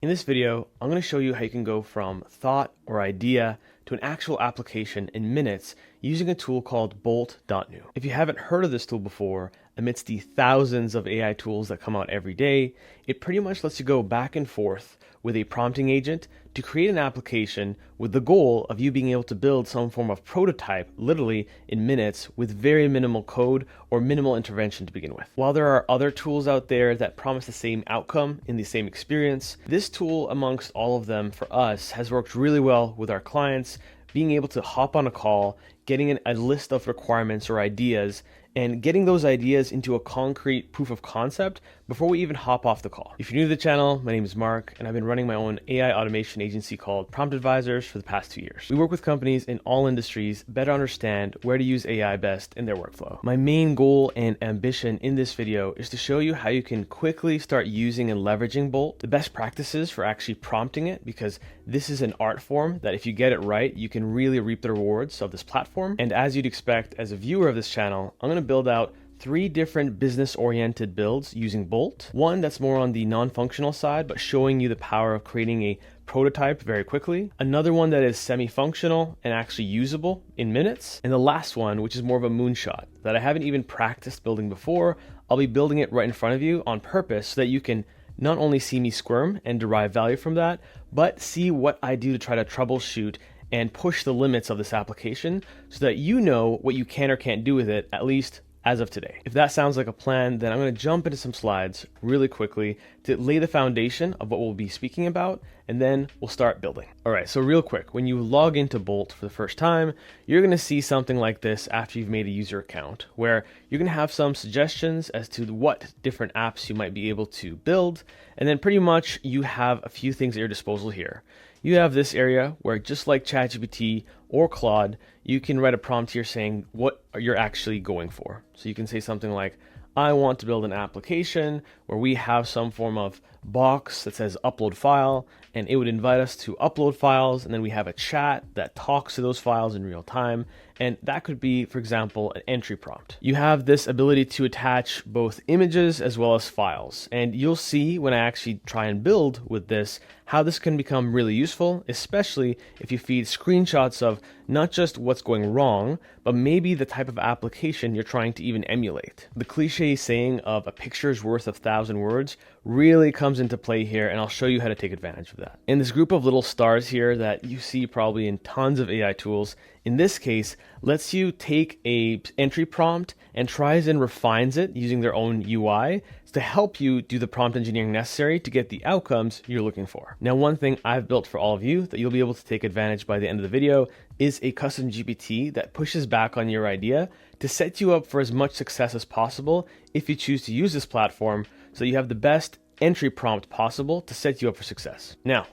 In this video, I'm going to show you how you can go from thought or idea to an actual application in minutes using a tool called Bolt.new. If you haven't heard of this tool before, amidst the thousands of AI tools that come out every day, it pretty much lets you go back and forth with a prompting agent to create an application with the goal of you being able to build some form of prototype literally in minutes with very minimal code or minimal intervention to begin with. While there are other tools out there that promise the same outcome in the same experience, this tool amongst all of them for us has worked really well with our clients, being able to hop on a call, getting a list of requirements or ideas, and getting those ideas into a concrete proof of concept before we even hop off the call. If you're new to the channel, my name is Mark, and I've been running my own AI automation agency called Prompt Advisors for the past 2 years. We work with companies in all industries better understand where to use AI best in their workflow. My main goal and ambition in this video is to show you how you can quickly start using and leveraging Bolt, the best practices for actually prompting it, because this is an art form that if you get it right, you can really reap the rewards of this platform. And as you'd expect as a viewer of this channel, I'm going to build out 3 different business-oriented builds using Bolt. One that's more on the non-functional side, but showing you the power of creating a prototype very quickly. Another one that is semi-functional and actually usable in minutes. And the last one, which is more of a moonshot that I haven't even practiced building before. I'll be building it right in front of you on purpose so that you can not only see me squirm and derive value from that, but see what I do to try to troubleshoot and push the limits of this application so that you know what you can or can't do with it, at least as of today. If that sounds like a plan, then I'm going to jump into some slides really quickly to lay the foundation of what we'll be speaking about, and then we'll start building. All right, so real quick, when you log into Bolt for the first time, you're going to see something like this after you've made a user account, where you're going to have some suggestions as to what different apps you might be able to build, and then pretty much you have a few things at your disposal here. You have this area where, just like ChatGPT or Claude, you can write a prompt here saying what you're actually going for. So you can say something like, I want to build an application where we have some form of box that says upload file, and it would invite us to upload files, and then we have a chat that talks to those files in real time. And that could be, for example, an entry prompt. You have this ability to attach both images as well as files. And you'll see when I actually try and build with this, how this can become really useful, especially if you feed screenshots of not just what's going wrong, but maybe the type of application you're trying to even emulate. The cliche saying of a picture's worth of 1,000 words really comes into play here, and I'll show you how to take advantage of that. And this group of little stars here that you see probably in tons of AI tools, in this case, lets you take a entry prompt and tries and refines it using their own UI to help you do the prompt engineering necessary to get the outcomes you're looking for. Now, one thing I've built for all of you that you'll be able to take advantage by the end of the video is a custom GPT that pushes back on your idea to set you up for as much success as possible if you choose to use this platform, so you have the best entry prompt possible to set you up for success. Now,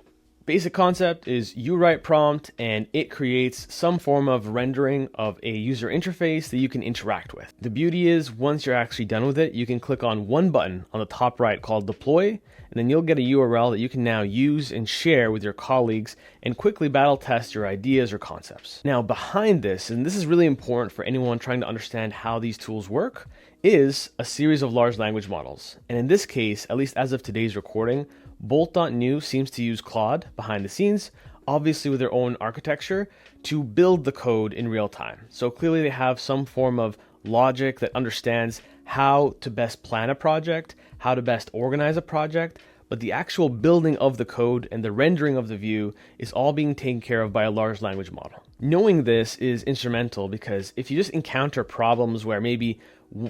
basic concept is you write prompt and it creates some form of rendering of a user interface that you can interact with. The beauty is once you're actually done with it, you can click on one button on the top right called deploy, and then you'll get a URL that you can now use and share with your colleagues and quickly battle test your ideas or concepts. Now behind this, and this is really important for anyone trying to understand how these tools work, is a series of large language models. And in this case, at least as of today's recording, Bolt.new seems to use Claude behind the scenes, obviously with their own architecture, to build the code in real time. So clearly they have some form of logic that understands how to best plan a project, how to best organize a project, but the actual building of the code and the rendering of the view is all being taken care of by a large language model. Knowing this is instrumental because if you just encounter problems where maybe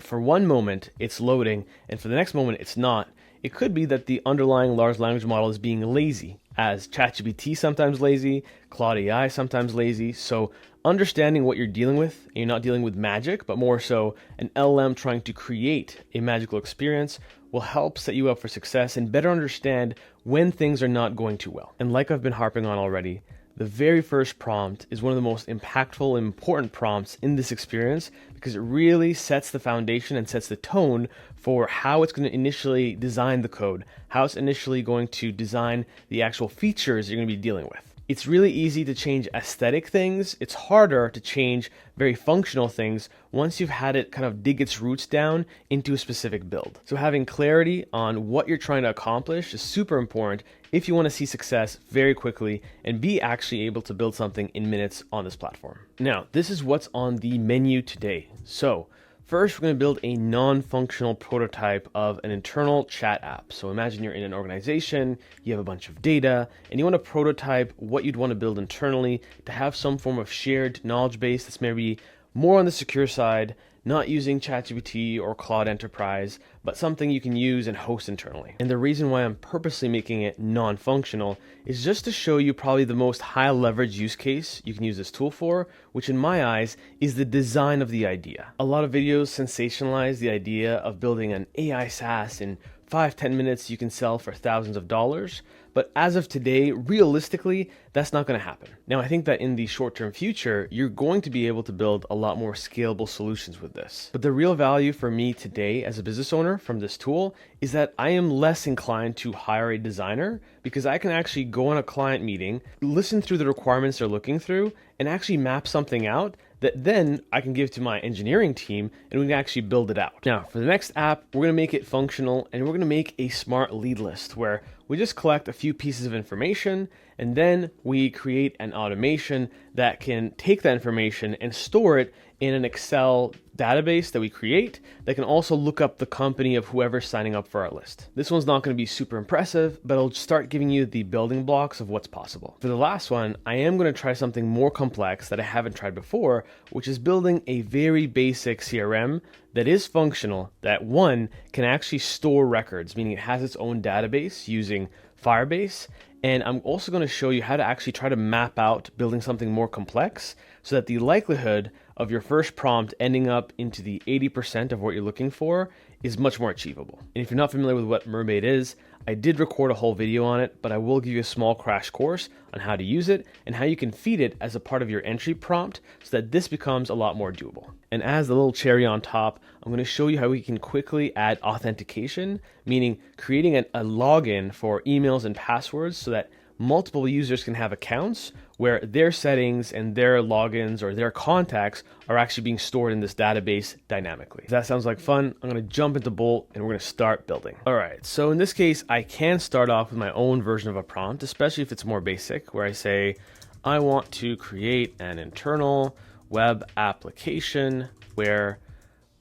for one moment it's loading and for the next moment it's not, it could be that the underlying large language model is being lazy, as ChatGPT sometimes lazy, Claude AI sometimes lazy. So understanding what you're dealing with, and you're not dealing with magic, but more so an LLM trying to create a magical experience, will help set you up for success and better understand when things are not going too well. And like I've been harping on already, the very first prompt is one of the most impactful and important prompts in this experience because it really sets the foundation and sets the tone for how it's going to initially design the code, how it's initially going to design the actual features you're going to be dealing with. It's really easy to change aesthetic things. It's harder to change very functional things once you've had it kind of dig its roots down into a specific build. So having clarity on what you're trying to accomplish is super important if you want to see success very quickly and be actually able to build something in minutes on this platform. Now, this is what's on the menu today. So first, we're going to build a non-functional prototype of an internal chat app. So imagine you're in an organization, you have a bunch of data, and you want to prototype what you'd want to build internally to have some form of shared knowledge base that's maybe more on the secure side, not using ChatGPT or Cloud Enterprise, but something you can use and host internally. And the reason why I'm purposely making it non-functional is just to show you probably the most high leverage use case you can use this tool for, which in my eyes is the design of the idea. A lot of videos sensationalize the idea of building an AI SaaS in 5-10 minutes you can sell for thousands of dollars. But as of today, realistically, that's not going to happen. Now, I think that in the short-term future, you're going to be able to build a lot more scalable solutions with this. But the real value for me today as a business owner from this tool is that I am less inclined to hire a designer because I can actually go on a client meeting, listen through the requirements they're looking through, and actually map something out that then I can give to my engineering team and we can actually build it out. Now, for the next app, we're going to make it functional and we're going to make a smart lead list where we just collect a few pieces of information and then we create an automation that can take that information and store it in an Excel database that we create that can also look up the company of whoever's signing up for our list. This one's not going to be super impressive, but it'll start giving you the building blocks of what's possible. For the last one, I am going to try something more complex that I haven't tried before, which is building a very basic CRM that is functional, that one can actually store records, meaning it has its own database using Firebase. And I'm also going to show you how to actually try to map out building something more complex so that the likelihood of your first prompt ending up into the 80% of what you're looking for is much more achievable. And if you're not familiar with what Mermaid is, I did record a whole video on it, but I will give you a small crash course on how to use it and how you can feed it as a part of your entry prompt so that this becomes a lot more doable. And as the little cherry on top, I'm going to show you how we can quickly add authentication, meaning creating a login for emails and passwords so that multiple users can have accounts where their settings and their logins or their contacts are actually being stored in this database dynamically. If that sounds like fun, I'm going to jump into Bolt and we're going to start building. All right, so in this case, I can start off with my own version of a prompt, especially if it's more basic, where I say, I want to create an internal web application where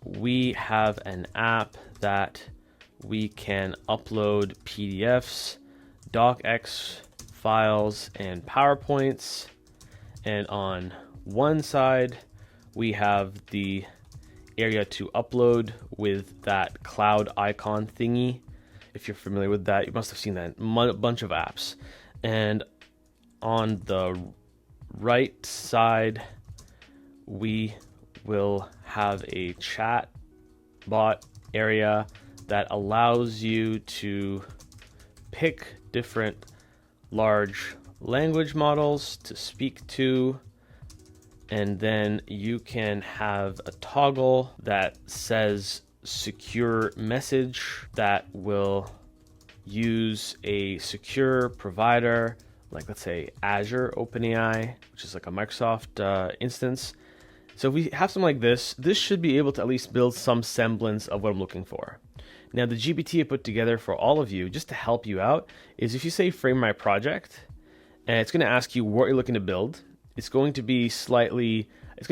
we have an app that we can upload PDFs, docx files, and PowerPoints. And on one side, we have the area to upload with that cloud icon thingy. If you're familiar with that, you must have seen that in a bunch of apps. And on the right side, we will have a chat bot area that allows you to pick different large language models to speak to, and then you can have a toggle that says secure message that will use a secure provider, like let's say Azure OpenAI, which is like a Microsoft instance. So if we have something like this should be able to at least build some semblance of what I'm looking for. Now, the GPT I put together for all of you, just to help you out, is if you say frame my project, and it's going to ask you what you're looking to build. It's going to be it's going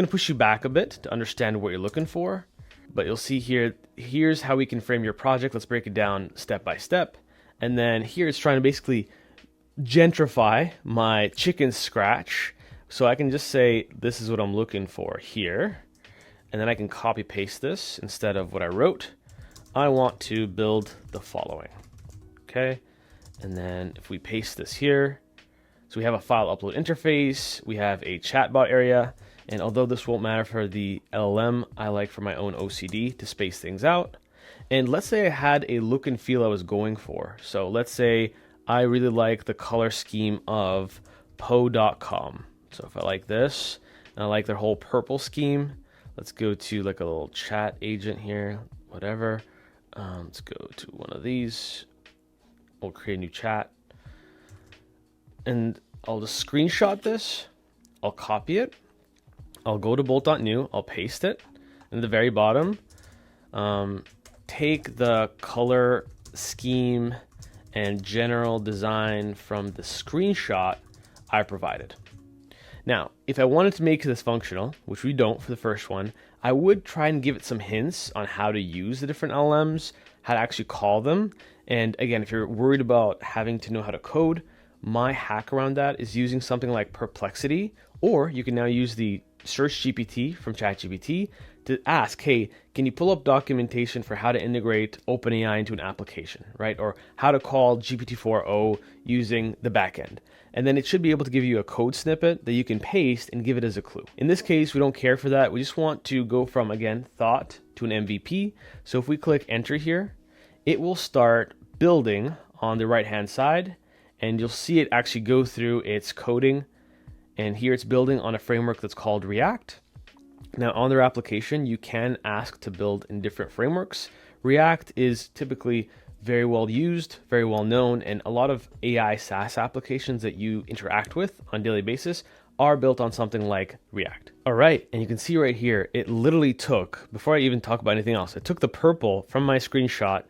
to push you back a bit to understand what you're looking for. But you'll see here, here's how we can frame your project. Let's break it down step by step. And then here it's trying to basically gentrify my chicken scratch. So I can just say, this is what I'm looking for here. And then I can copy paste this instead of what I wrote. I want to build the following. Okay. And then if we paste this here, so we have a file upload interface, we have a chatbot area, and although this won't matter for the LLM, I like for my own OCD to space things out. And let's say I had a look and feel I was going for. So let's say I really like the color scheme of Poe.com. So if I like this, and I like their whole purple scheme, let's go to like a little chat agent here, whatever. Let's go to one of these. We'll create a new chat. And I'll just screenshot this. I'll copy it. I'll go to Bolt.new. I'll paste it. And at the very bottom, take the color scheme and general design from the screenshot I provided. Now, if I wanted to make this functional, which we don't for the first one, I would try and give it some hints on how to use the different LLMs, how to actually call them. And again, if you're worried about having to know how to code, my hack around that is using something like Perplexity, or you can now use the Search GPT from ChatGPT to ask, hey, can you pull up documentation for how to integrate OpenAI into an application, right? Or how to call GPT-4o using the backend. And then it should be able to give you a code snippet that you can paste and give it as a clue. In this case, we don't care for that. We just want to go from, again, thought to an MVP. So if we click enter here, it will start building on the right-hand side, and you'll see it actually go through its coding. And here it's building on a framework that's called React. Now on their application, you can ask to build in different frameworks. React is typically very well used, very well known, and a lot of AI SaaS applications that you interact with on a daily basis are built on something like React. All right, and you can see right here, it literally took, before I even talk about anything else, it took the purple from my screenshot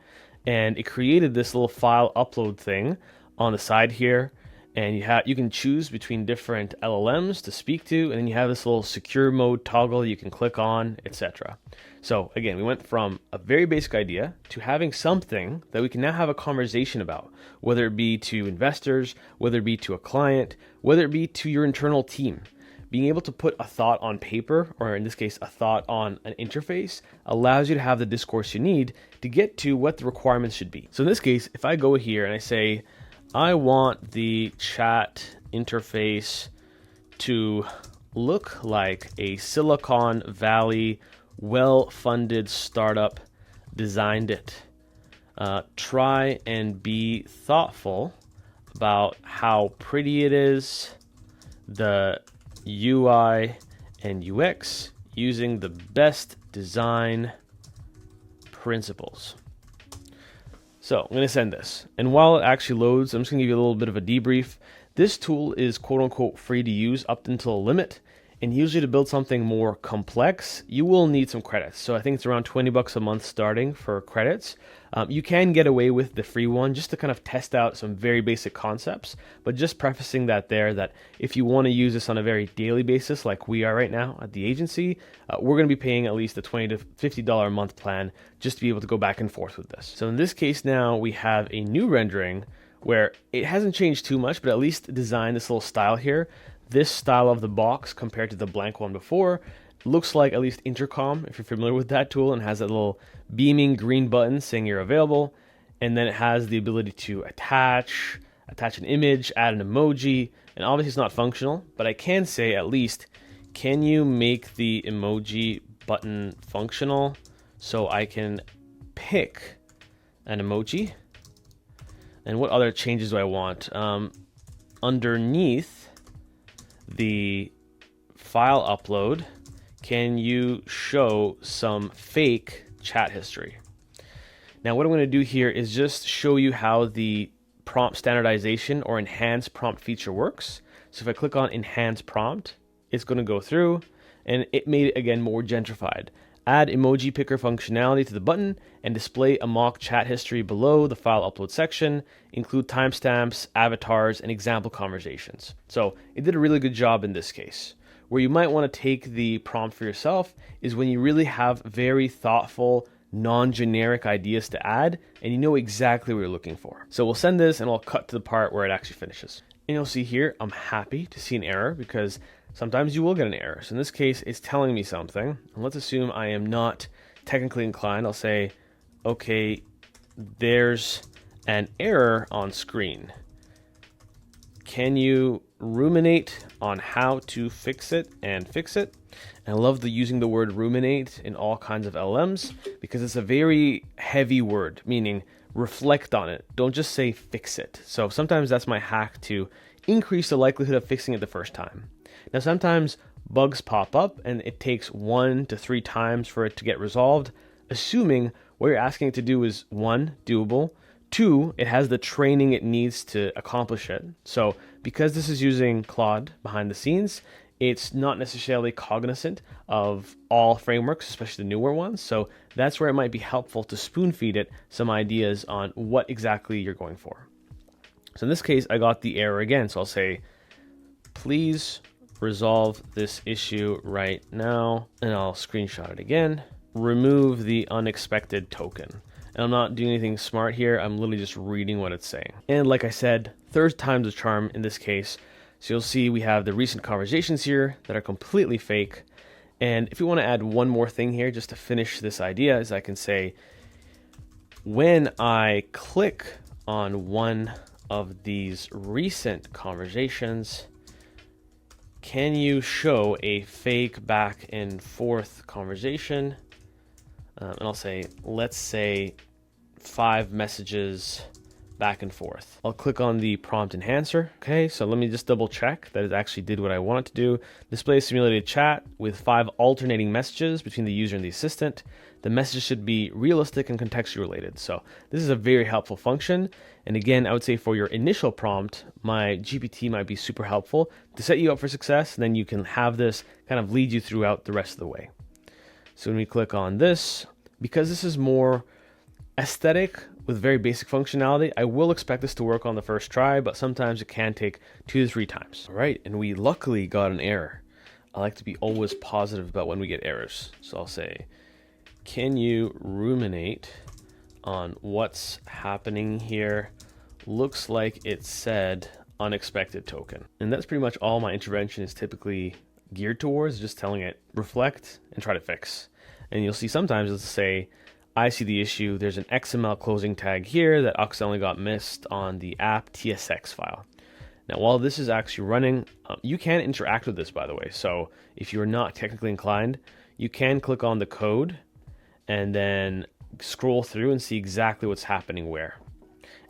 and it created this little file upload thing on the side here. And you can choose between different LLMs to speak to, and then you have this little secure mode toggle you can click on, etc. So again, we went from a very basic idea to having something that we can now have a conversation about, whether it be to investors, whether it be to a client, whether it be to your internal team. Being able to put a thought on paper, or in this case, a thought on an interface, allows you to have the discourse you need to get to what the requirements should be. So in this case, if I go here and I say, I want the chat interface to look like a Silicon Valley well-funded startup designed it. Try and be thoughtful about how pretty it is, the UI and UX, using the best design principles. So I'm going to send this. And while it actually loads, I'm just going to give you a little bit of a debrief. This tool is quote unquote free to use up until a limit. And usually to build something more complex, you will need some credits. So I think it's around $20 a month starting for credits. You can get away with the free one just to kind of test out some very basic concepts. But just prefacing that there, that if you want to use this on a very daily basis like we are right now at the agency, we're going to be paying at least a $20 to $50 a month plan just to be able to go back and forth with this. So in this case now we have a new rendering where it hasn't changed too much, but at least design this little style here. This style of the box compared to the blank one before looks like at least intercom, if you're familiar with that tool, and has that little beaming green button saying you're available. And then it has the ability to attach an image, add an emoji, and obviously it's not functional, but I can say at least, can you make the emoji button functional so I can pick an emoji? And what other changes do I want? Underneath the file upload, can you show some fake chat history? Now what I'm going to do here is just show you how the prompt standardization or enhanced prompt feature works. So if I click on enhance prompt, it's going to go through and it made it again more gentrified. Add emoji picker functionality to the button and display a mock chat history below the file upload section. Include timestamps, avatars, and example conversations. So it did a really good job in this case. Where you might want to take the prompt for yourself is when you really have very thoughtful, non-generic ideas to add and you know exactly what you're looking for. So we'll send this and I'll cut to the part where it actually finishes. And you'll see here, I'm happy to see an error because sometimes you will get an error. So in this case, it's telling me something. And let's assume I am not technically inclined. I'll say, okay, there's an error on screen. Can you ruminate on how to fix it and fix it? And I love using the word ruminate in all kinds of LMs because it's a very heavy word, meaning reflect on it. Don't just say fix it. So sometimes that's my hack to increase the likelihood of fixing it the first time. Now sometimes bugs pop up and it takes 1 to 3 times for it to get resolved, assuming what you're asking it to do is 1, doable, 2, it has the training it needs to accomplish it. So because this is using Claude behind the scenes, it's not necessarily cognizant of all frameworks, especially the newer ones. So that's where it might be helpful to spoon feed it some ideas on what exactly you're going for. So in this case, I got the error again. So I'll say, please resolve this issue right now. And I'll screenshot it again. Remove the unexpected token. And I'm not doing anything smart here. I'm literally just reading what it's saying. And like I said, third time's a charm in this case. So you'll see we have the recent conversations here that are completely fake. And if you want to add one more thing here just to finish this idea, is I can say, when I click on one of these recent conversations, can you show a fake back and forth conversation? And I'll say, let's say 5 messages back and forth. I'll click on the prompt enhancer. Okay, so let me just double check that it actually did what I want it to do. Display simulated chat with 5 alternating messages between the user and the assistant. The message should be realistic and contextually related. So this is a very helpful function. And again, I would say for your initial prompt, my GPT might be super helpful to set you up for success. And then you can have this kind of lead you throughout the rest of the way. So when we click on this, because this is more aesthetic with very basic functionality, I will expect this to work on the first try, but sometimes it can take 2 to 3 times. All right, and we luckily got an error. I like to be always positive about when we get errors. So I'll say, can you ruminate on what's happening here? Looks like it said unexpected token. And that's pretty much all my intervention is typically geared towards, just telling it reflect and try to fix. And you'll see sometimes it'll say, I see the issue. There's an XML closing tag here that accidentally got missed on the app TSX file. Now, while this is actually running, you can interact with this, by the way. So if you're not technically inclined, you can click on the code and then scroll through and see exactly what's happening where.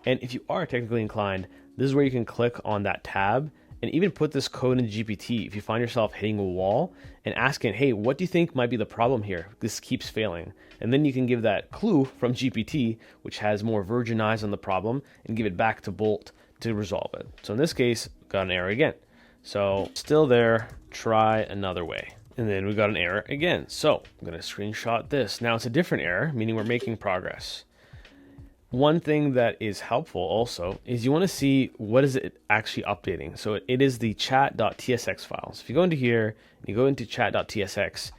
And if you are technically inclined, this is where you can click on that tab and even put this code in GPT if you find yourself hitting a wall and asking, hey, what do you think might be the problem here? This keeps failing. And then you can give that clue from GPT, which has more virgin eyes on the problem, and give it back to Bolt to resolve it. So in this case, got an error again. So still there, try another way. And then we got an error again. So I'm gonna screenshot this. Now it's a different error, meaning we're making progress. One thing that is helpful also is you want to see what is it actually updating. So it is the chat.tsx files. If you go into here and you go into chat.tsx,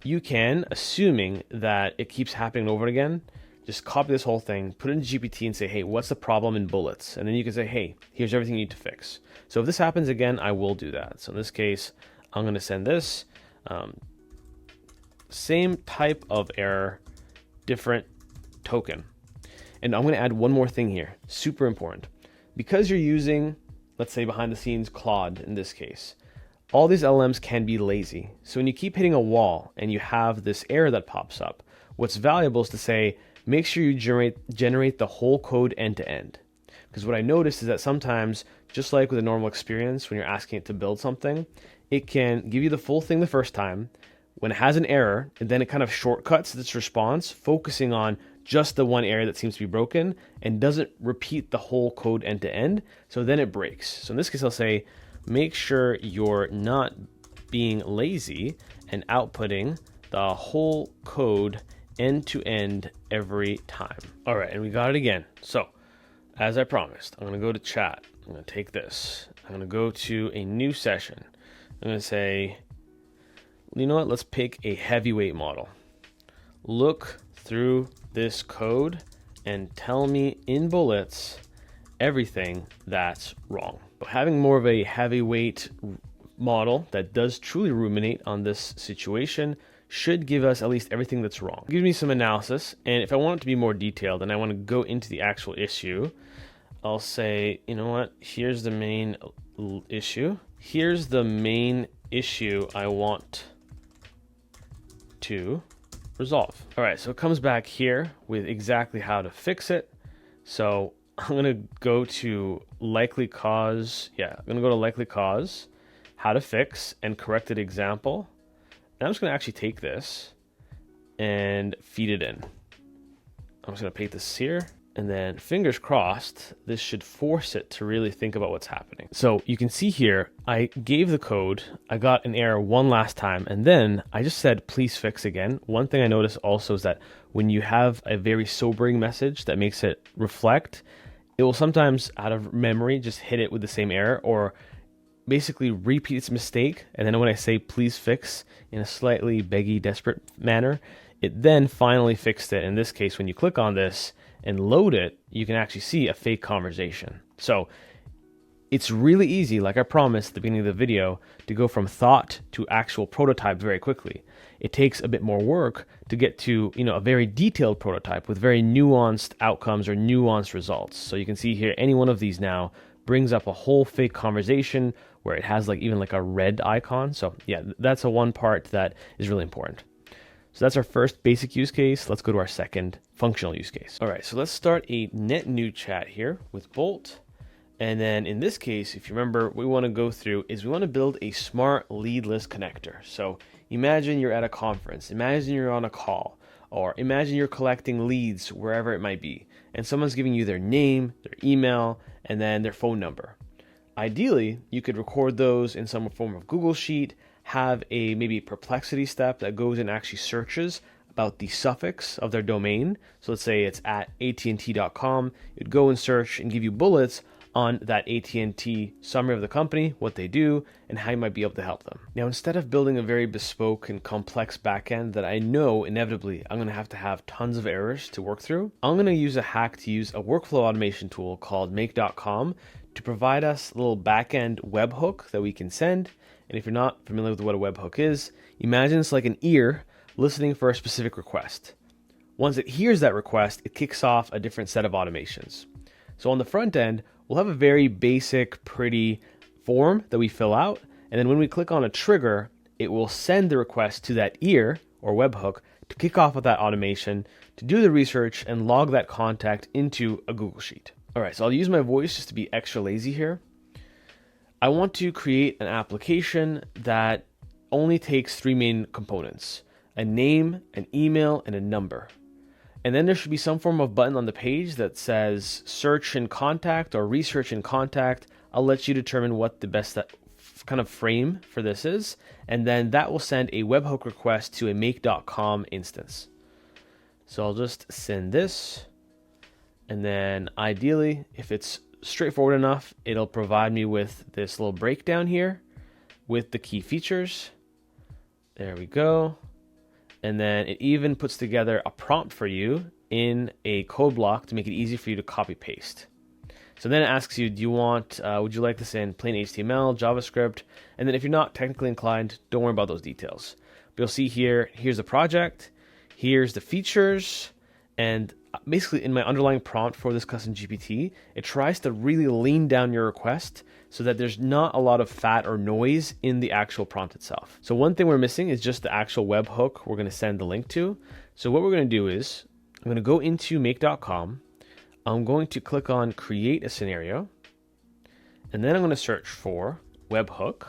you can, assuming that it keeps happening over again, just copy this whole thing, put it in GPT and say, hey, what's the problem in bullets? And then you can say, hey, here's everything you need to fix. So if this happens again, I will do that. So in this case, I'm going to send this. Same type of error, different token. And I'm going to add one more thing here, super important. Because you're using, let's say behind the scenes, Claude in this case, all these LLMs can be lazy. So when you keep hitting a wall and you have this error that pops up, what's valuable is to say, make sure you generate the whole code end to end. Because what I noticed is that sometimes, just like with a normal experience, when you're asking it to build something, it can give you the full thing the first time. When it has an error, and then it kind of shortcuts its response, focusing on just the one area that seems to be broken and doesn't repeat the whole code end to end. So then it breaks. So in this case, I'll say, make sure you're not being lazy and outputting the whole code end to end every time. All right, and we got it again. So as I promised, I'm going to go to chat. I'm going to take this. I'm going to go to a new session. I'm going to say, you know what? Let's pick a heavyweight model. Look through this code and tell me in bullets everything that's wrong. Having more of a heavyweight model that does truly ruminate on this situation should give us at least everything that's wrong. Give me some analysis, and if I want it to be more detailed and I want to go into the actual issue, I'll say, you know what, here's the main issue. Here's the main issue I want to resolve. All right, so it comes back here with exactly how to fix it. So I'm going to go to likely cause. Yeah, I'm going to go to likely cause, how to fix, and corrected example. And I'm just going to actually take this and feed it in. I'm just going to paste this here. And then fingers crossed, this should force it to really think about what's happening. So you can see here, I gave the code, I got an error one last time, and then I just said, please fix again. One thing I noticed also is that when you have a very sobering message that makes it reflect, It will sometimes, out of memory, just hit it with the same error or basically repeat its mistake. And then when I say please fix in a slightly beggy, desperate manner, it then finally fixed it. In this case, when you click on this and load it, you can actually see a fake conversation. So it's really easy, like I promised at the beginning of the video, to go from thought to actual prototype very quickly. It takes a bit more work to get to, a very detailed prototype with very nuanced outcomes or nuanced results. So you can see here, any one of these now brings up a whole fake conversation where it has even a red icon. So yeah, that's one part that is really important. So that's our first basic use case. Let's go to our second functional use case. All right, so let's start a net new chat here with Bolt. And then in this case, if you remember, what we want to go through is we want to build a smart lead list connector. So imagine you're at a conference, imagine you're on a call, or imagine you're collecting leads wherever it might be, and someone's giving you their name, their email, and then their phone number. Ideally, you could record those in some form of Google Sheet, have a maybe perplexity step that goes and actually searches about the suffix of their domain. So let's say it's at AT&T.com. You'd go and search and give you bullets on that AT&T summary of the company, what they do, and how you might be able to help them. Now, instead of building a very bespoke and complex backend that I know inevitably I'm going to have tons of errors to work through, I'm going to use a hack to use a workflow automation tool called make.com to provide us a little backend webhook that we can send. And if you're not familiar with what a webhook is, imagine it's like an ear listening for a specific request. Once it hears that request, it kicks off a different set of automations. So on the front end, we'll have a very basic, pretty form that we fill out. And then when we click on a trigger, it will send the request to that ear or webhook to kick off with that automation, to do the research and log that contact into a Google Sheet. All right, so I'll use my voice just to be extra lazy here. I want to create an application that only takes three main components: a name, an email, and a number. And then there should be some form of button on the page that says search in contact or research in contact. I'll let you determine what the best kind of frame for this is. And then that will send a webhook request to a make.com instance. So I'll just send this. And then ideally, if it's straightforward enough, it'll provide me with this little breakdown here with the key features. There we go. And then it even puts together a prompt for you in a code block to make it easy for you to copy paste. So then it asks you, would you like this in plain HTML, JavaScript? And then if you're not technically inclined, don't worry about those details. But you'll see here, here's the project, here's the features, and basically in my underlying prompt for this custom GPT, it tries to really lean down your request so that there's not a lot of fat or noise in the actual prompt itself. So one thing we're missing is just the actual webhook we're going to send the link to. So what we're going to do is I'm going to go into make.com. I'm going to click on create a scenario, and then I'm going to search for webhook.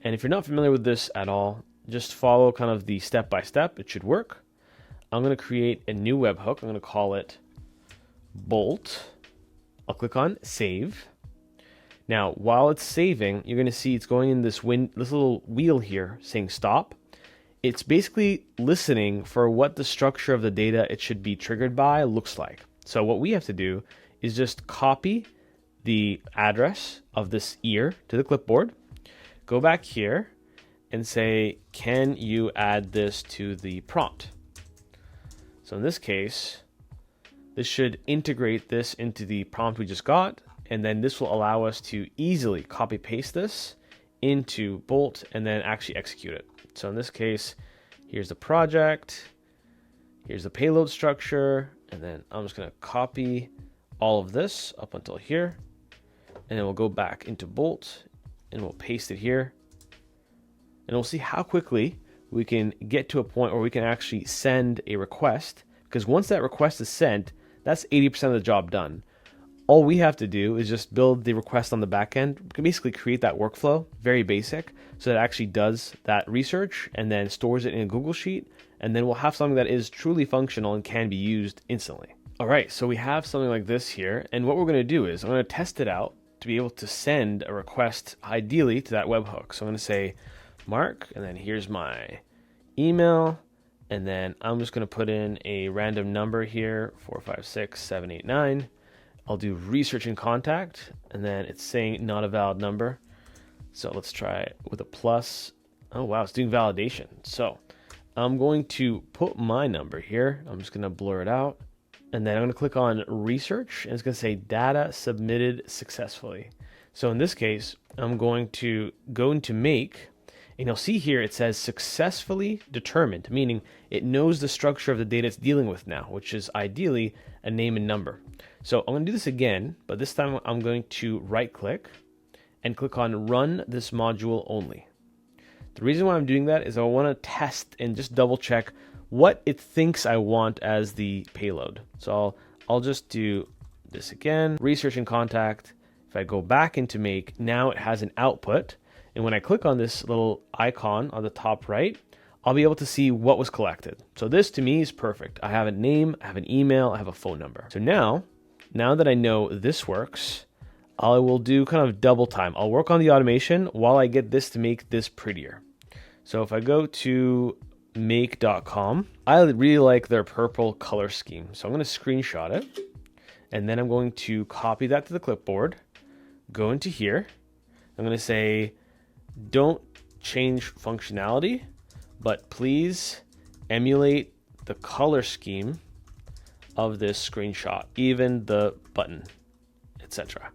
And if you're not familiar with this at all, just follow kind of the step-by-step. It should work. I'm going to create a new webhook. I'm going to call it Bolt. I'll click on save. Now, while it's saving, you're going to see it's going in this little wheel here saying stop. It's basically listening for what the structure of the data it should be triggered by looks like. So what we have to do is just copy the address of this ear to the clipboard, go back here and say, can you add this to the prompt? So in this case, this should integrate this into the prompt we just got, and then this will allow us to easily copy paste this into Bolt and then actually execute it. So in this case, here's the project, here's the payload structure, and then I'm just going to copy all of this up until here, and then we'll go back into Bolt and we'll paste it here, and we'll see how quickly we can get to a point where we can actually send a request, because once that request is sent, that's 80% of the job done. All we have to do is just build the request on the back end. We can basically create that workflow, very basic, so that it actually does that research and then stores it in a Google Sheet, and then we'll have something that is truly functional and can be used instantly. All right, so we have something like this here, and what we're going to do is I'm going to test it out to be able to send a request ideally to that webhook. So I'm going to say Mark, and then here's my email, and then I'm just going to put in a random number here, 456789. I'll do research and contact, and then it's saying not a valid number. So let's try it with a plus. Oh wow, it's doing validation. So I'm going to put my number here. I'm just going to blur it out. And then I'm going to click on research, and it's going to say data submitted successfully. So in this case, I'm going to go into make, and you'll see here it says successfully determined, meaning it knows the structure of the data it's dealing with now, which is ideally a name and number. So I'm going to do this again, but this time I'm going to right click and click on run this module only. The reason why I'm doing that is I want to test and just double check what it thinks I want as the payload. So I'll just do this again, research and contact. If I go back into make, now it has an output. And when I click on this little icon on the top right, I'll be able to see what was collected. So this to me is perfect. I have a name, I have an email, I have a phone number. So now that I know this works, I will do kind of double time. I'll work on the automation while I get this to make this prettier. So if I go to make.com, I really like their purple color scheme. So I'm going to screenshot it, and then I'm going to copy that to the clipboard, go into here. I'm going to say, don't change functionality, but please emulate the color scheme of this screenshot, even the button, etc.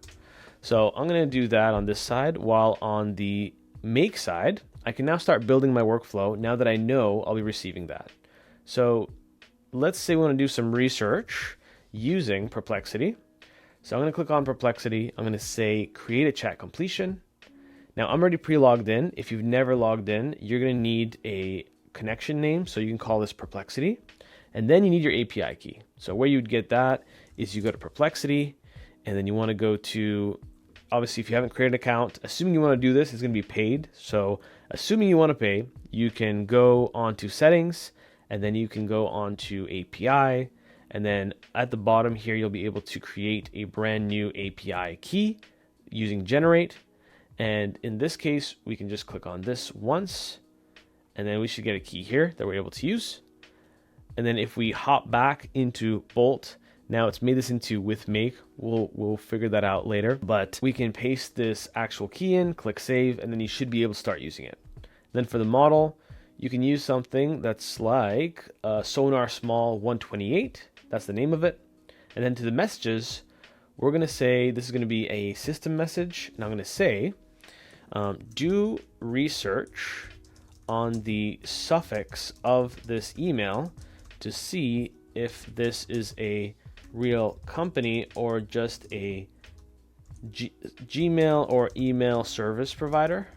So I'm going to do that on this side, while on the make side, I can now start building my workflow now that I know I'll be receiving that. So let's say we want to do some research using Perplexity. So I'm going to click on Perplexity. I'm going to say create a chat completion. Now I'm already pre-logged in. If you've never logged in, you're going to need a connection name. So you can call this Perplexity. And then you need your API key. So where you'd get that is you go to Perplexity, and then you want to go to, obviously if you haven't created an account, assuming you want to do this, it's going to be paid. So assuming you want to pay, you can go onto settings, and then you can go onto API, and then at the bottom here, you'll be able to create a brand new API key using generate. And in this case, we can just click on this once, and then we should get a key here that we're able to use. And then if we hop back into Bolt, now it's made this into with make. We'll figure that out later, but we can paste this actual key in, click save, and then you should be able to start using it. Then for the model, you can use something that's like Sonar Small 128. That's the name of it. And then to the messages, we're going to say this is going to be a system message. And I'm going to say, do research on the suffix of this email to see if this is a real company or just a Gmail or email service provider.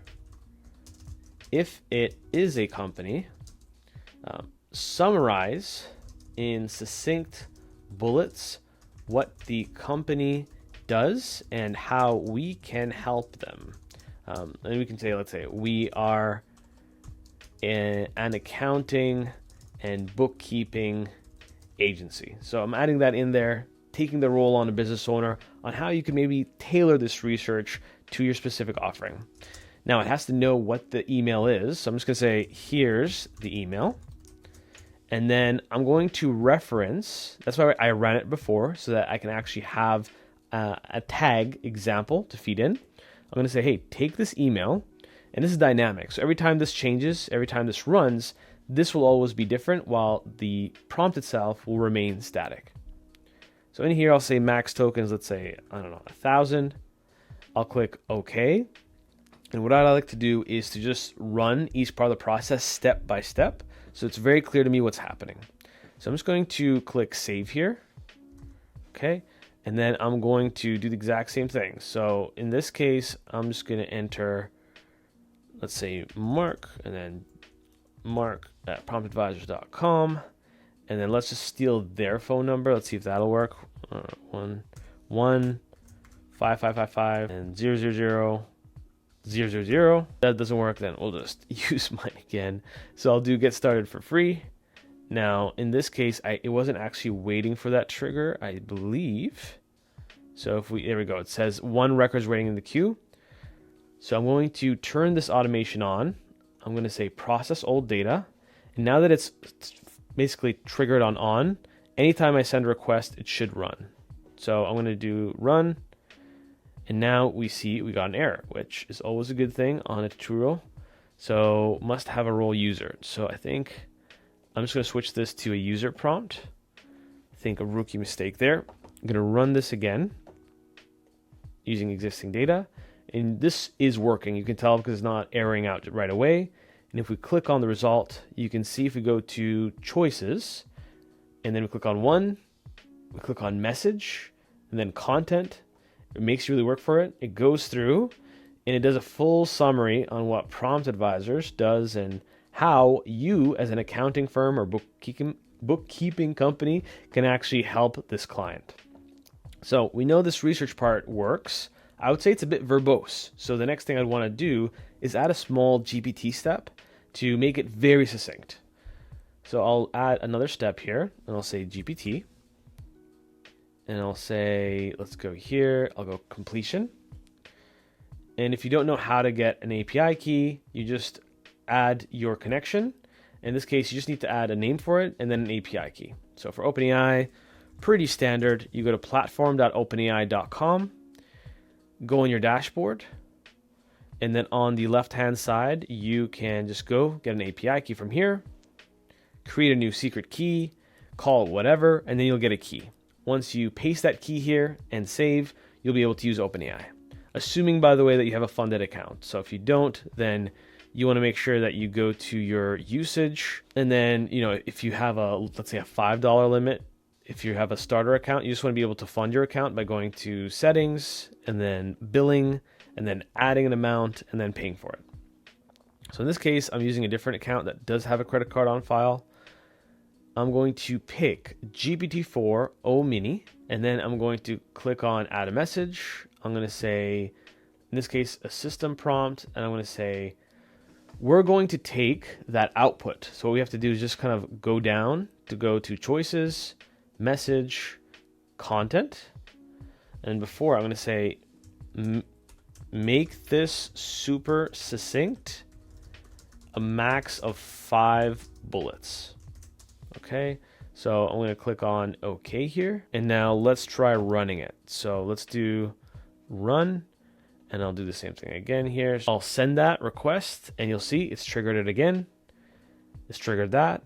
If it is a company, summarize in succinct bullets what the company does and how we can help them. And we can say, let's say, we are an accounting and bookkeeping agency. So I'm adding that in there, taking the role on a business owner on how you can maybe tailor this research to your specific offering. Now it has to know what the email is. So I'm just going to say, here's the email. And then I'm going to reference, that's why I ran it before, so that I can actually have a tag example to feed in. I'm going to say, hey, take this email, and this is dynamic. So every time this changes, every time this runs, this will always be different, while the prompt itself will remain static. So in here, I'll say max tokens, let's say, 1,000. I'll click OK. And what I like to do is to just run each part of the process step by step, so it's very clear to me what's happening. So I'm just going to click save here. Okay. And then I'm going to do the exact same thing. So in this case, I'm just going to enter, let's say Mark, and then Mark at promptadvisors.com. And then let's just steal their phone number. Let's see if that'll work. 1-1-5555 and 000. 000. That doesn't work, then we'll just use mine again. So I'll do get started for free. Now in this case, it wasn't actually waiting for that trigger, I believe. So there we go. It says 1 record's waiting in the queue. So I'm going to turn this automation on. I'm going to say process old data. And now that it's basically triggered on, anytime I send a request, it should run. So I'm going to do run. And now we see we got an error, which is always a good thing on a tutorial. So must have a role user. So I think I'm just going to switch this to a user prompt. I think a rookie mistake there. I'm going to run this again using existing data. And this is working. You can tell because it's not erroring out right away. And if we click on the result, you can see if we go to choices, and then we click on one, we click on message, and then content. It makes you really work for it. It goes through, and it does a full summary on what Prompt Advisors does and how you, as an accounting firm or bookkeeping company, can actually help this client. So we know this research part works. I would say it's a bit verbose. So the next thing I'd want to do is add a small GPT step to make it very succinct. So I'll add another step here, and I'll say GPT. And I'll say, let's go here. I'll go completion. And if you don't know how to get an API key, you just add your connection. In this case, you just need to add a name for it and then an API key. So for OpenAI, pretty standard. You go to platform.openai.com, go on your dashboard, and then on the left-hand side, you can just go get an API key from here, create a new secret key, call it whatever, and then you'll get a key. Once you paste that key here and save, you'll be able to use OpenAI. Assuming, by the way, that you have a funded account. So if you don't, then you want to make sure that you go to your usage. And then, if you have let's say a $5 limit, if you have a starter account, you just want to be able to fund your account by going to settings and then billing and then adding an amount and then paying for it. So in this case, I'm using a different account that does have a credit card on file. I'm going to pick GPT-4 O Mini, and then I'm going to click on add a message. I'm going to say, in this case, a system prompt, and I'm going to say, we're going to take that output. So what we have to do is just kind of go down to go to choices, message, content. And before, I'm going to say, make this super succinct, a max of 5 bullets. Okay, so I'm going to click on OK here. And now let's try running it. So let's do run, and I'll do the same thing again here. So I'll send that request, and you'll see it's triggered it again. It's triggered that.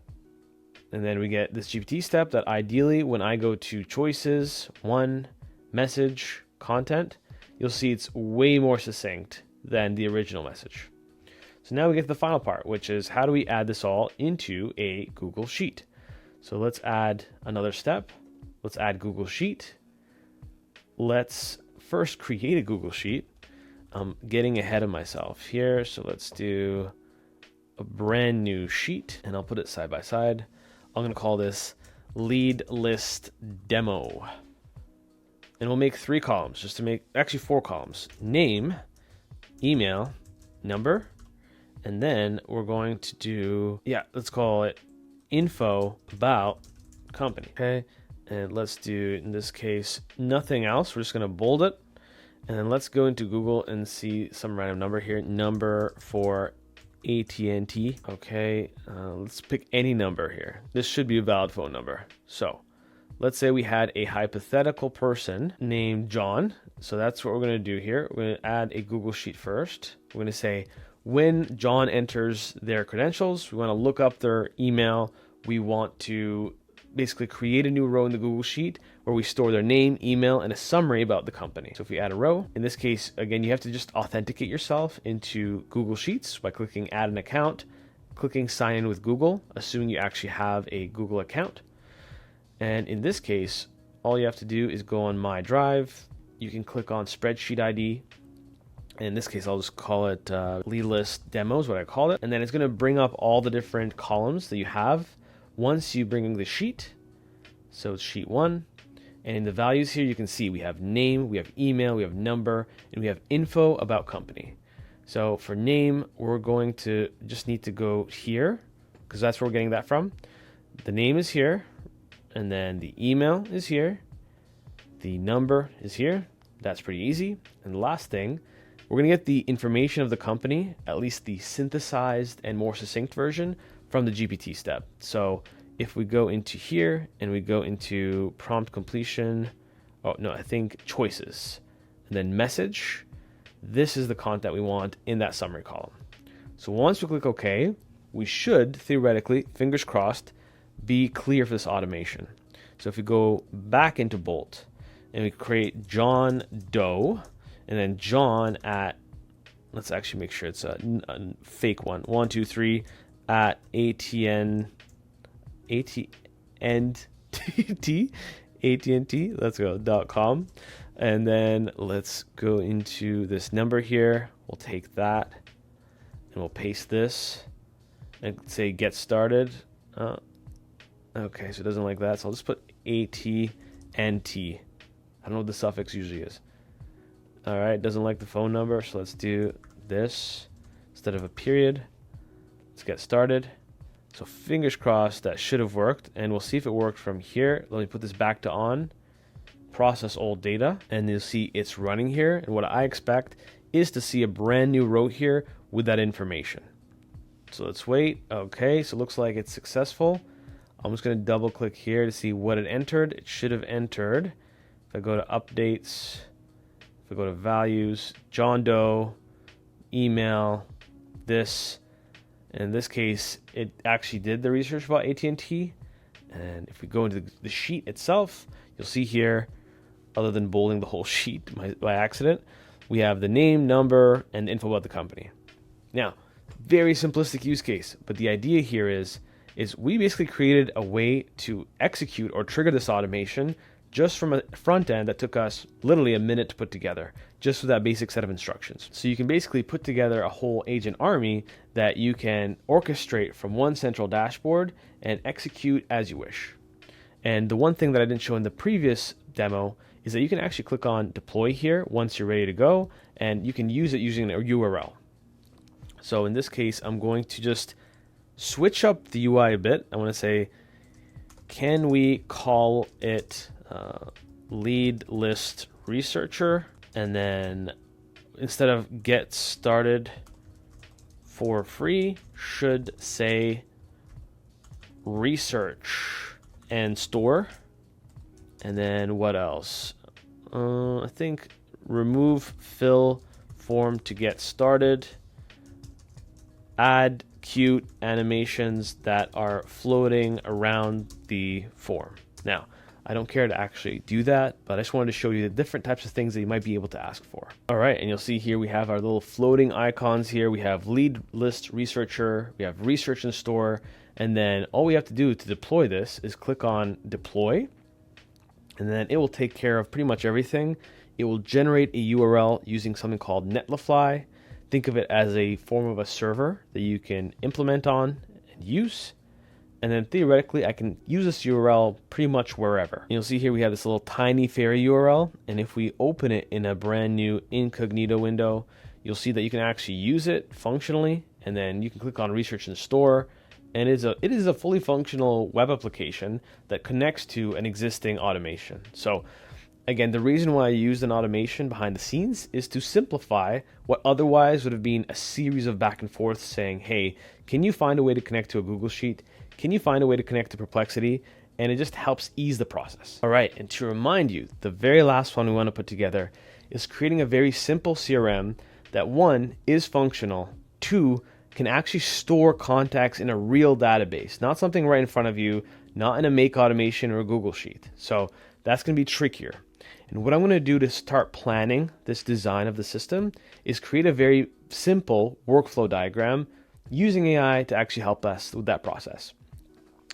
And then we get this GPT step that ideally when I go to choices, one, message, content, you'll see it's way more succinct than the original message. So now we get to the final part, which is how do we add this all into a Google Sheet? So let's add another step. Let's add Google Sheet. Let's first create a Google Sheet. I'm getting ahead of myself here. So let's do a brand new sheet, and I'll put it side by side. I'm going to call this lead list demo. And we'll make 3 columns, just to make, actually 4 columns. Name, email, number, and then we're going to do, let's call it info about company. Okay, and let's do, in this case, nothing else. We're just going to bold it. And then let's go into Google and see some random number here. Number for AT&T. Okay, let's pick any number here. This should be a valid phone number. So let's say we had a hypothetical person named John. So that's what we're going to do here. We're going to add a Google Sheet first. We're going to say when John enters their credentials, we want to look up their email. We want to basically create a new row in the Google Sheet where we store their name, email, and a summary about the company. So if we add a row, in this case, again, you have to just authenticate yourself into Google Sheets by clicking add an account, clicking sign in with Google, assuming you actually have a Google account. And in this case, all you have to do is go on My Drive. You can click on Spreadsheet ID. In this case, I'll just call it lead list demo is what I call it. And then it's going to bring up all the different columns that you have once you bring in the sheet. So it's sheet 1. And in the values here, you can see we have name, we have email, we have number, and we have info about company. So for name, we're going to just need to go here because that's where we're getting that from. The name is here, and then the email is here. The number is here. That's pretty easy. And the last thing, we're going to get the information of the company, at least the synthesized and more succinct version from the GPT step. So if we go into here and we go into prompt completion, oh no, I think choices, and then message. This is the content we want in that summary column. So once we click OK, we should theoretically, fingers crossed, be clear for this automation. So if we go back into Bolt and we create John Doe and then John at, let's actually make sure it's a fake one, 123 at AT&T, let's go, .com. And then let's go into this number here. We'll take that and we'll paste this and say get started. Okay, so it doesn't like that. So I'll just put AT&T. I don't know what the suffix usually is. All right, it doesn't like the phone number. So let's do this instead of a period. Let's get started. So fingers crossed that should have worked, and we'll see if it worked from here. Let me put this back to on, process old data, and you'll see it's running here. And what I expect is to see a brand new row here with that information. So let's wait. Okay, so it looks like it's successful. I'm just going to double click here to see what it entered. It should have entered. If I go to updates, if I go to values, John Doe, email, this. In this case, it actually did the research about AT&T. And if we go into the sheet itself, you'll see here, other than bolding the whole sheet by accident, we have the name, number, and info about the company. Now, very simplistic use case, but the idea here is we basically created a way to execute or trigger this automation just from a front end that took us literally a minute to put together, just with that basic set of instructions. So you can basically put together a whole agent army that you can orchestrate from one central dashboard and execute as you wish. And the one thing that I didn't show in the previous demo is that you can actually click on deploy here once you're ready to go, and you can use it using a URL. So in this case, I'm going to just switch up the UI a bit. I want to say, can we call it lead list researcher? And then instead of get started for free, should say research and store. And then what else? I think remove fill form to get started. Add cute animations that are floating around the form. Now, I don't care to actually do that, but I just wanted to show you the different types of things that you might be able to ask for. All right, and you'll see here we have our little floating icons here. We have lead list researcher, we have research and store, and then all we have to do to deploy this is click on deploy, and then it will take care of pretty much everything. It will generate a URL using something called Netlify. Think of it as a form of a server that you can implement on and use. And then theoretically, I can use this URL pretty much wherever. You'll see here we have this little tiny fairy URL. And if we open it in a brand new incognito window, you'll see that you can actually use it functionally. And then you can click on research and store. And it is a fully functional web application that connects to an existing automation. So again, the reason why I used an automation behind the scenes is to simplify what otherwise would have been a series of back and forth saying, hey, can you find a way to connect to a Google Sheet? Can you find a way to connect to Perplexity? And it just helps ease the process. All right, and to remind you, the very last one we want to put together is creating a very simple CRM that, one, is functional, two, can actually store contacts in a real database, not something right in front of you, not in a Make automation or a Google Sheet. So that's going to be trickier. And what I'm going to do to start planning this design of the system is create a very simple workflow diagram using AI to actually help us with that process.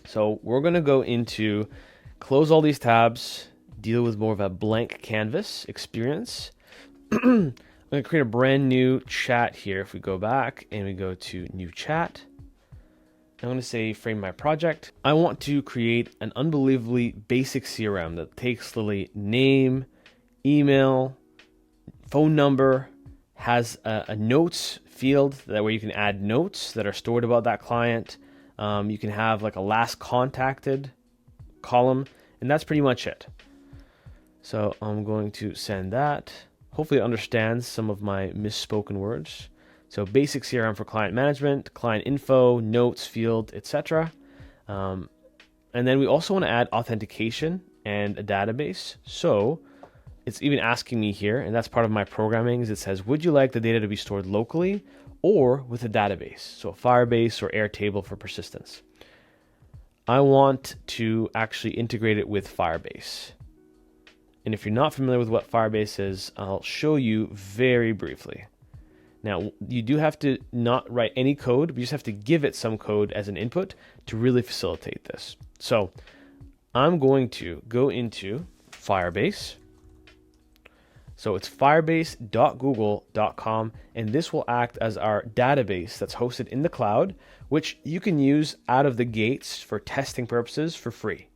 So we're going to go into close all these tabs, deal with more of a blank canvas experience. I'm going to create a brand new chat here. If we go back and we go to new chat, I'm going to say frame my project. I want to create an unbelievably basic CRM that takes literally name, email, phone number, has a notes field that where you can add notes that are stored about that client. You can have like a last contacted column, and that's pretty much it. So I'm going to send that. Hopefully it understands some of my misspoken words. So basic CRM for client management, client info, notes field, etc. And then we also want to add authentication and a database. So it's even asking me here, and that's part of my programming, is it says, would you like the data to be stored locally or with a database? So a Firebase or Airtable for persistence. I want to actually integrate it with Firebase. And if you're not familiar with what Firebase is, I'll show you very briefly. Now, you do have to not write any code, but you just have to give it some code as an input to really facilitate this. So I'm going to go into Firebase. So it's firebase.google.com, and this will act as our database that's hosted in the cloud, which you can use out of the gates for testing purposes for free.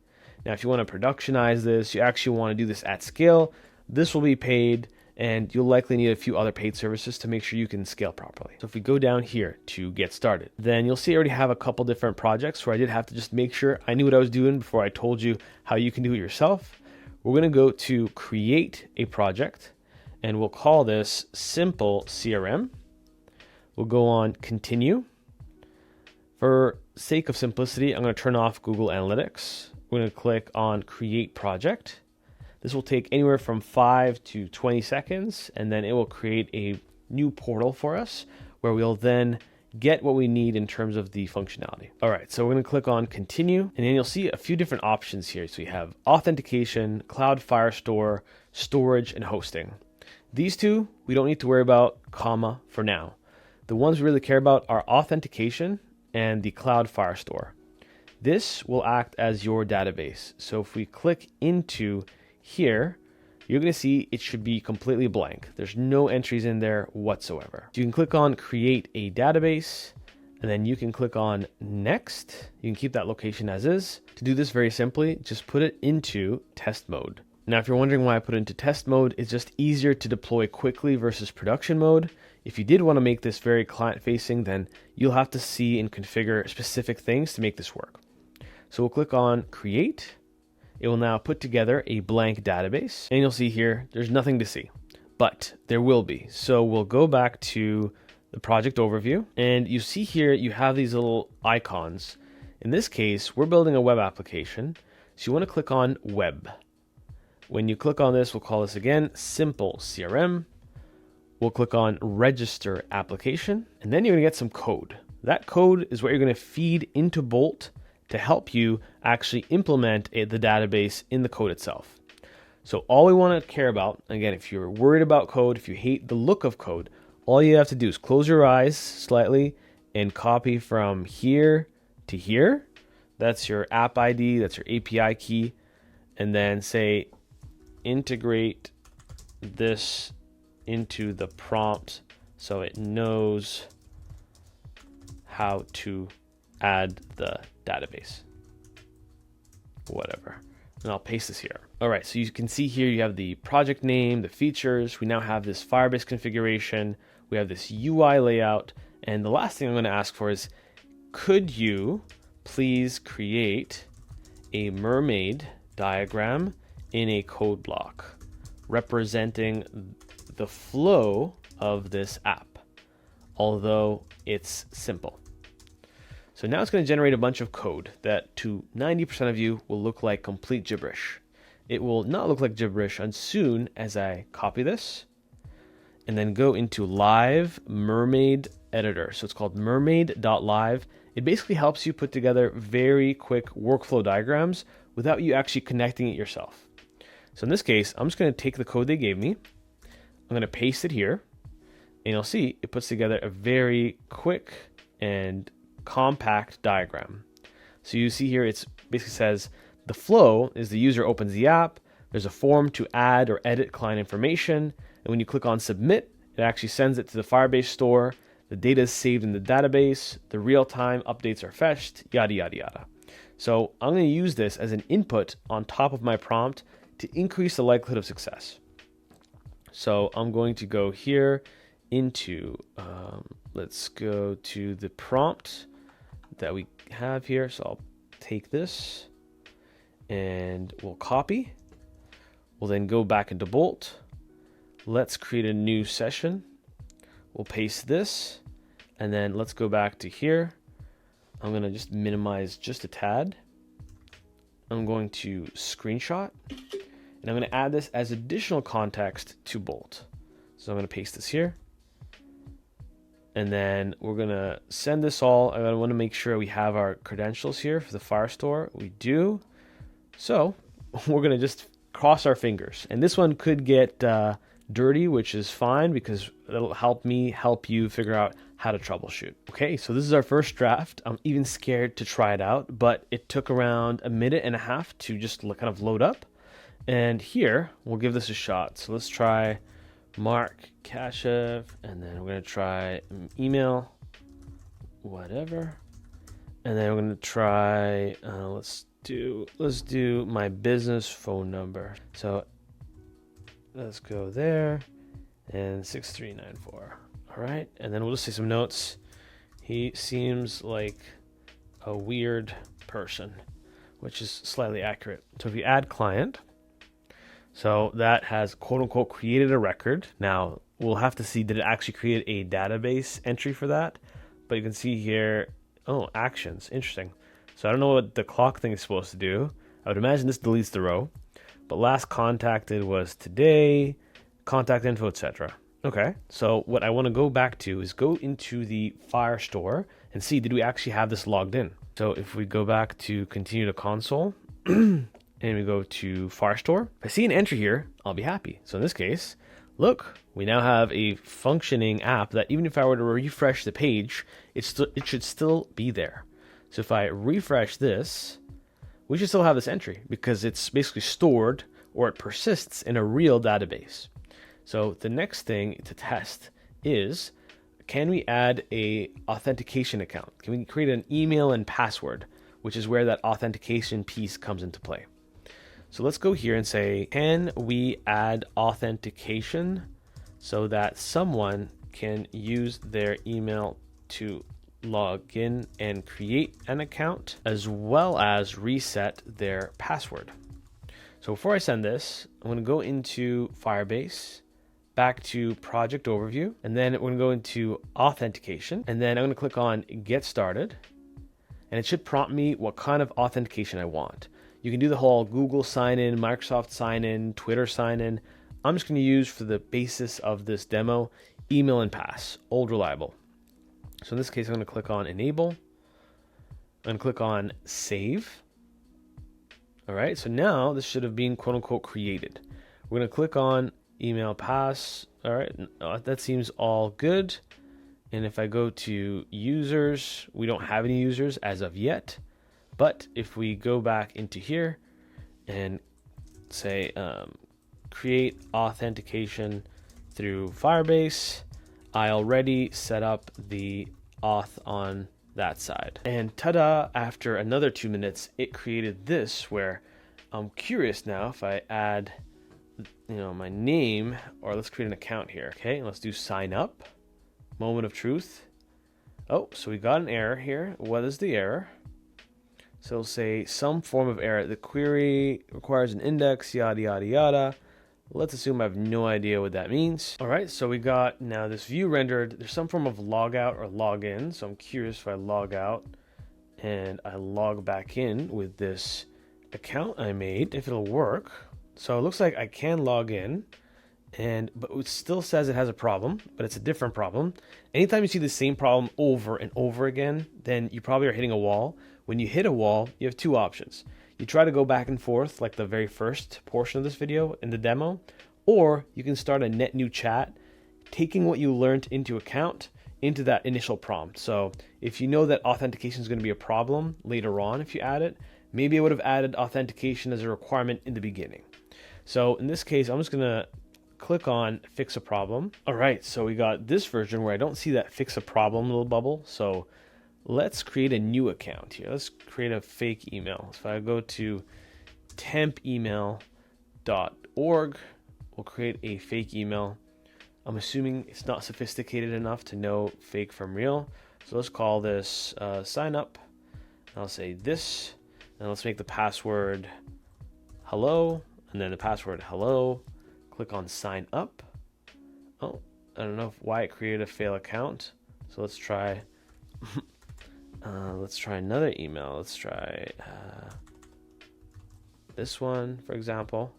Now, if you want to productionize this, you actually want to do this at scale, this will be paid, and you'll likely need a few other paid services to make sure you can scale properly. So if we go down here to get started, then you'll see I already have a couple different projects where I did have to just make sure I knew what I was doing before I told you how you can do it yourself. We're going to go to create a project, and we'll call this Simple CRM. We'll go on continue. For sake of simplicity, I'm going to turn off Google Analytics. We're going to click on create project. This will take anywhere from 5 to 20 seconds, and then it will create a new portal for us where we'll then get what we need in terms of the functionality. All right, so we're going to click on continue, and then you'll see a few different options here. So we have authentication, cloud Firestore, storage, and hosting. These two, we don't need to worry about, comma, for now. The ones we really care about are authentication and the cloud Firestore. This will act as your database. So if we click into here, you're going to see it should be completely blank. There's no entries in there whatsoever. So you can click on create a database, and then you can click on next. You can keep that location as is. To do this very simply, just put it into test mode. Now, if you're wondering why I put it into test mode, it's just easier to deploy quickly versus production mode. If you did want to make this very client facing, then you'll have to see and configure specific things to make this work. So we'll click on create. It will now put together a blank database, and you'll see here, there's nothing to see, but there will be. So we'll go back to the project overview, and you see here, you have these little icons. In this case, we're building a web application. So you want to click on web. When you click on this, we'll call this again, Simple CRM. We'll click on register application, and then you're gonna get some code. That code is what you're gonna feed into Bolt to help you actually implement the database in the code itself. So all we want to care about, again, if you're worried about code, if you hate the look of code, all you have to do is close your eyes slightly and copy from here to here. That's your app ID, that's your API key, and then say integrate this into the prompt so it knows how to add the database, whatever. And I'll paste this here. All right, so you can see here you have the project name, the features. We now have this Firebase configuration. We have this UI layout. And the last thing I'm going to ask for is, could you please create a mermaid diagram in a code block representing the flow of this app, although it's simple. So now it's going to generate a bunch of code that to 90% of you will look like complete gibberish. It will not look like gibberish as soon as I copy this and then go into live mermaid editor. So it's called mermaid.live. It basically helps you put together very quick workflow diagrams without you actually connecting it yourself. So in this case, I'm just going to take the code they gave me. I'm going to paste it here, and you'll see it puts together a very quick and compact diagram. So you see here, it basically says the flow is the user opens the app, there's a form to add or edit client information, and when you click on submit, it actually sends it to the Firebase store, the data is saved in the database, the real-time updates are fetched, yada, yada, yada. So I'm going to use this as an input on top of my prompt to increase the likelihood of success. So I'm going to go here into, let's go to the prompt that we have here. So I'll take this and we'll copy. We'll then go back into Bolt. Let's create a new session. We'll paste this, and then let's go back to here. I'm going to just minimize just a tad. I'm going to screenshot, And I'm going to add this as additional context to Bolt. So I'm going to paste this here. And then we're going to send this all. I want to make sure we have our credentials here for the Firestore. We do. So we're going to just cross our fingers. And this one could get dirty, which is fine because it'll help me help you figure out how to troubleshoot. Okay, so this is our first draft. I'm even scared to try it out, but it took around a minute and a half to just kind of load up. And here, we'll give this a shot. So let's try Mark Kashev, and then we're going to try email, whatever. And then we're going to try, let's do my business phone number. So let's go there, and 6394. All right, and then we'll just say some notes. He seems like a weird person, which is slightly accurate. So if you add client, so that has quote unquote created a record. Now we'll have to see, did it actually create a database entry for that? But you can see here, oh, actions, interesting. So I don't know what the clock thing is supposed to do. I would imagine this deletes the row. But last contacted was today, contact info, etc. Okay, so what I want to go back to is go into the Firestore and see, did we actually have this logged in? So if we go back to continue to console and we go to Firestore, if I see an entry here, I'll be happy. So in this case, look, we now have a functioning app that even if I were to refresh the page, it should still be there. So if I refresh this, we should still have this entry because it's basically stored or it persists in a real database. So the next thing to test is, can we add a authentication account? Can we create an email and password, which is where that authentication piece comes into play? So let's go here and say, can we add authentication so that someone can use their email to log in and create an account as well as reset their password? So before I send this, I'm going to go into Firebase, back to project overview, and then we're going to go into authentication, and then I'm going to click on get started, and it should prompt me what kind of authentication I want. You can do the whole Google sign in, Microsoft sign in, Twitter sign in. I'm just going to use, for the basis of this demo, email and pass, old reliable. So in this case, I'm going to click on enable. I'm going to click on save. All right, so now this should have been quote unquote created. We're going to click on email pass. All right, that seems all good. And if I go to users, we don't have any users as of yet. But if we go back into here and say create authentication through Firebase, I already set up the auth on that side. And ta-da, after another 2 minutes, it created this where I'm curious now if I add my name, or let's create an account here. Okay, let's do sign up, moment of truth. Oh, so we got an error here. What is the error? So it'll say some form of error. The query requires an index, yada, yada, yada. Let's assume I have no idea what that means. All right, so we got now this view rendered. There's some form of logout or login. So I'm curious if I log out and I log back in with this account I made, if it'll work. So it looks like I can log in, but it still says it has a problem, but it's a different problem. Anytime you see the same problem over and over again, then you probably are hitting a wall. When you hit a wall, you have two options. You try to go back and forth like the very first portion of this video in the demo, or you can start a net new chat, taking what you learned into account into that initial prompt. So if you know that authentication is going to be a problem later on, if you add it, maybe I would have added authentication as a requirement in the beginning. So in this case, I'm just going to click on fix a problem. All right, so we got this version where I don't see that fix a problem little bubble. So let's create a new account here. Let's create a fake email. So if I go to tempemail.org, we'll create a fake email. I'm assuming it's not sophisticated enough to know fake from real. So let's call this sign up. I'll say this, and let's make the password hello, and then the password hello. Click on sign up. Oh, I don't know why it created a fail account. So let's try. Let's try another email. Let's try this one, for example.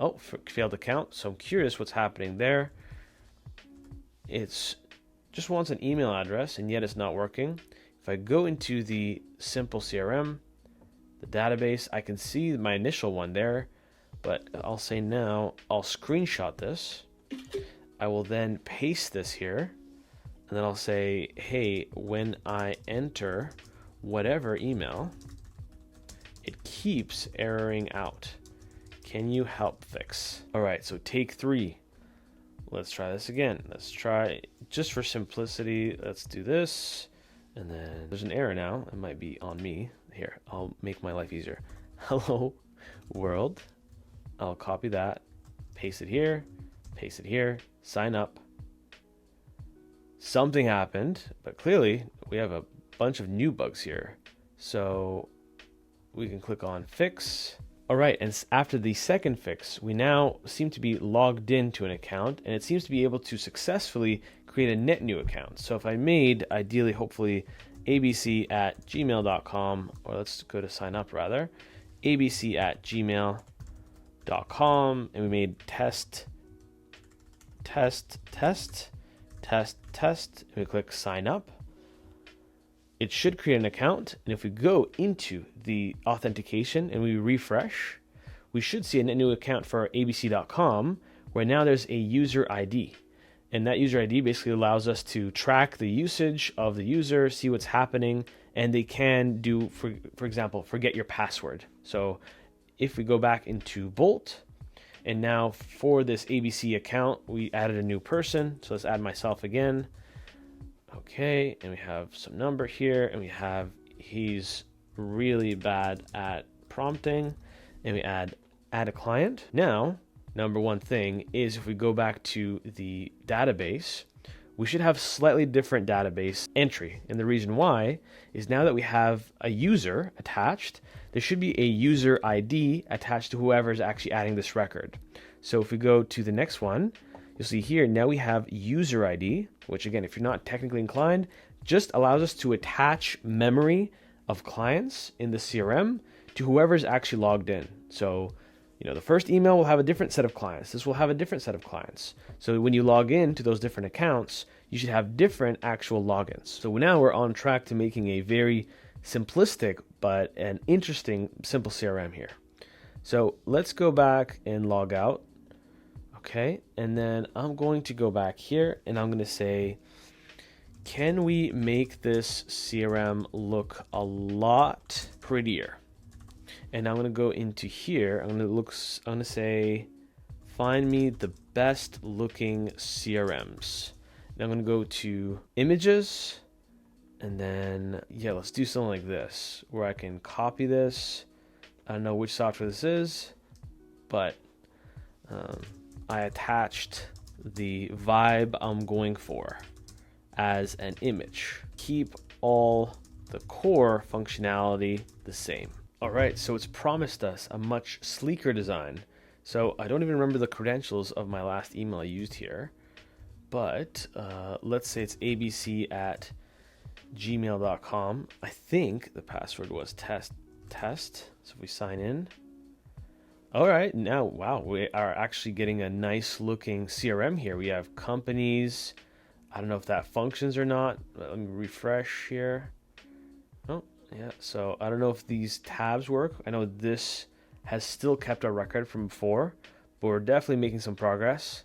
Oh, failed account. So I'm curious what's happening there. It's just wants an email address, and yet it's not working. If I go into the simple CRM, the database, I can see my initial one there, but I'll say now I'll screenshot this. I will then paste this here, and then I'll say, hey, when I enter whatever email, it keeps erroring out. Can you help fix? All right, so take 3. Let's try this again. Let's try, just for simplicity, let's do this. And then there's an error now. It might be on me. Here, I'll make my life easier. Hello, world. I'll copy that, paste it here, sign up. Something happened, but clearly we have a bunch of new bugs here. So we can click on fix. All right, and after the second fix, we now seem to be logged into an account, and it seems to be able to successfully create a net new account. So if I made, ideally, hopefully, abc@gmail.com, or let's go to sign up rather, abc@gmail.com, and we made test, and we click sign up. It should create an account, and if we go into the authentication and we refresh, we should see a new account for abc.com, where now there's a user ID. And that user ID basically allows us to track the usage of the user, see what's happening, and they can do, for example, forget your password. So if we go back into Bolt, and now for this ABC account, we added a new person. So let's add myself again. Okay, and we have some number here, and we have, he's really bad at prompting, and we add a client. Now, number one thing is if we go back to the database, we should have slightly different database entry. And the reason why is now that we have a user attached, there should be a user ID attached to whoever is actually adding this record. So if we go to the next one, you'll see here, now we have user ID, which again, if you're not technically inclined, just allows us to attach memory of clients in the CRM to whoever's actually logged in. So, you know, the first email will have a different set of clients. This will have a different set of clients. So when you log in to those different accounts, you should have different actual logins. So now we're on track to making a very simplistic but an interesting simple CRM here. So let's go back and log out. Okay, and then I'm going to go back here and I'm going to say, can we make this CRM look a lot prettier? And I'm going to go into here. I'm going to say, find me the best looking CRMs. And I'm going to go to images, and then, yeah, let's do something like this, where I can copy this. I don't know which software this is, but I attached the vibe I'm going for as an image. Keep all the core functionality the same. All right, so it's promised us a much sleeker design. So I don't even remember the credentials of my last email I used here, but let's say it's abc@gmail.com. I think the password was test. So if we sign in, all right, now, wow, we are actually getting a nice looking CRM here. We have companies. I don't know if that functions or not. Let me refresh here. Oh, yeah, so I don't know if these tabs work. I know this has still kept our record from before, but we're definitely making some progress.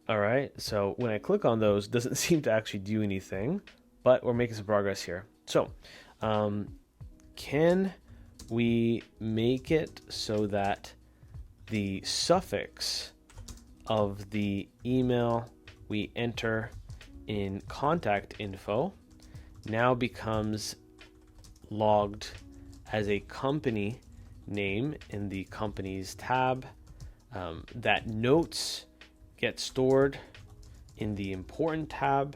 All right, so when I click on those, it doesn't seem to actually do anything, but we're making some progress here. So, can we make it so that the suffix of the email we enter in contact info now becomes logged as a company name in the companies tab, that notes get stored in the important tab,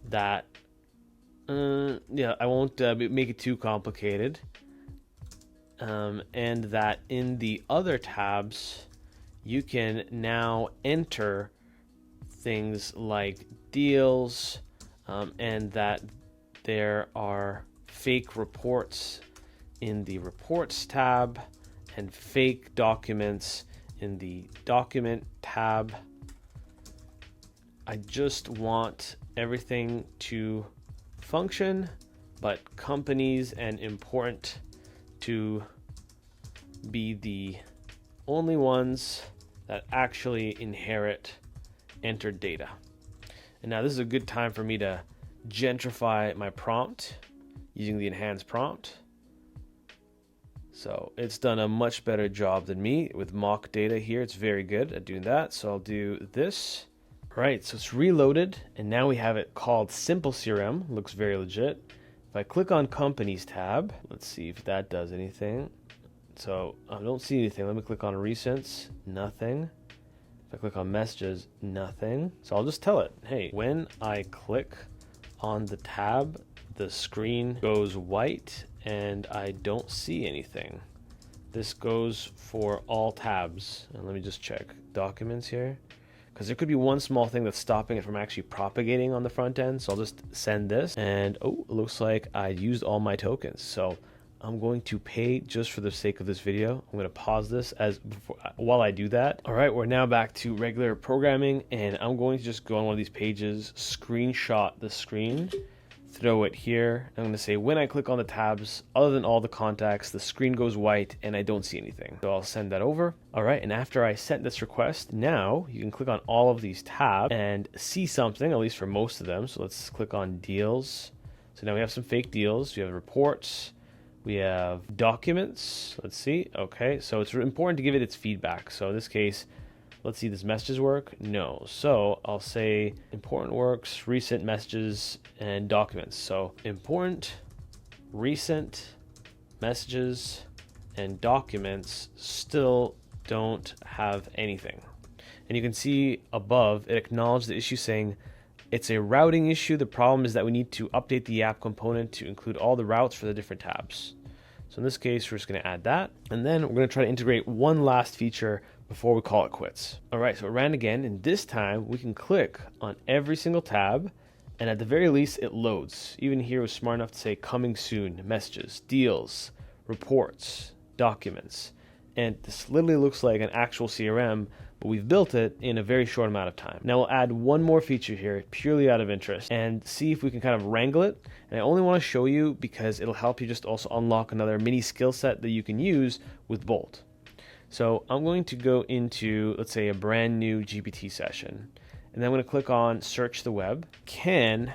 that yeah, I won't make it too complicated, and that in the other tabs you can now enter things like deals, and that there are fake reports in the reports tab, and fake documents in the document tab. I just want everything to function, but companies and important to be the only ones that actually inherit entered data. And now this is a good time for me to gentrify my prompt using the enhanced prompt. So it's done a much better job than me with mock data here. It's very good at doing that. So I'll do this. All right, so it's reloaded, and now we have it called Simple CRM. Looks very legit. If I click on Companies tab, let's see if that does anything. So I don't see anything. Let me click on Recents, nothing. If I click on Messages, nothing. So I'll just tell it, hey, when I click on the tab, the screen goes white and I don't see anything. This goes for all tabs. And let me just check documents here, because there could be one small thing that's stopping it from actually propagating on the front end. So I'll just send this, and oh, it looks like I used all my tokens. So I'm going to pay just for the sake of this video. I'm going to pause this while I do that. All right, we're now back to regular programming, and I'm going to just go on one of these pages, screenshot the screen, throw it here. I'm going to say when I click on the tabs, other than all the contacts, the screen goes white and I don't see anything. So I'll send that over. All right, and after I sent this request, now you can click on all of these tabs and see something, at least for most of them. So let's click on deals. So now we have some fake deals. We have reports. We have documents. Let's see. Okay, so it's important to give it its feedback. So in this case, let's see, does messages work? No. So I'll say important works, recent messages, and documents. So important, recent, messages, and documents still don't have anything. And you can see above, it acknowledged the issue saying, it's a routing issue. The problem is that we need to update the app component to include all the routes for the different tabs. So in this case, we're just going to add that. And then we're going to try to integrate one last feature before we call it quits. All right, so it ran again. And this time we can click on every single tab. And at the very least, it loads. Even here, it was smart enough to say coming soon, messages, deals, reports, documents. And this literally looks like an actual CRM, but we've built it in a very short amount of time. Now we'll add one more feature here, purely out of interest, and see if we can kind of wrangle it. And I only want to show you because it'll help you just also unlock another mini skill set that you can use with Bolt. So I'm going to go into, let's say, a brand new GPT session, and then I'm going to click on search the web. Can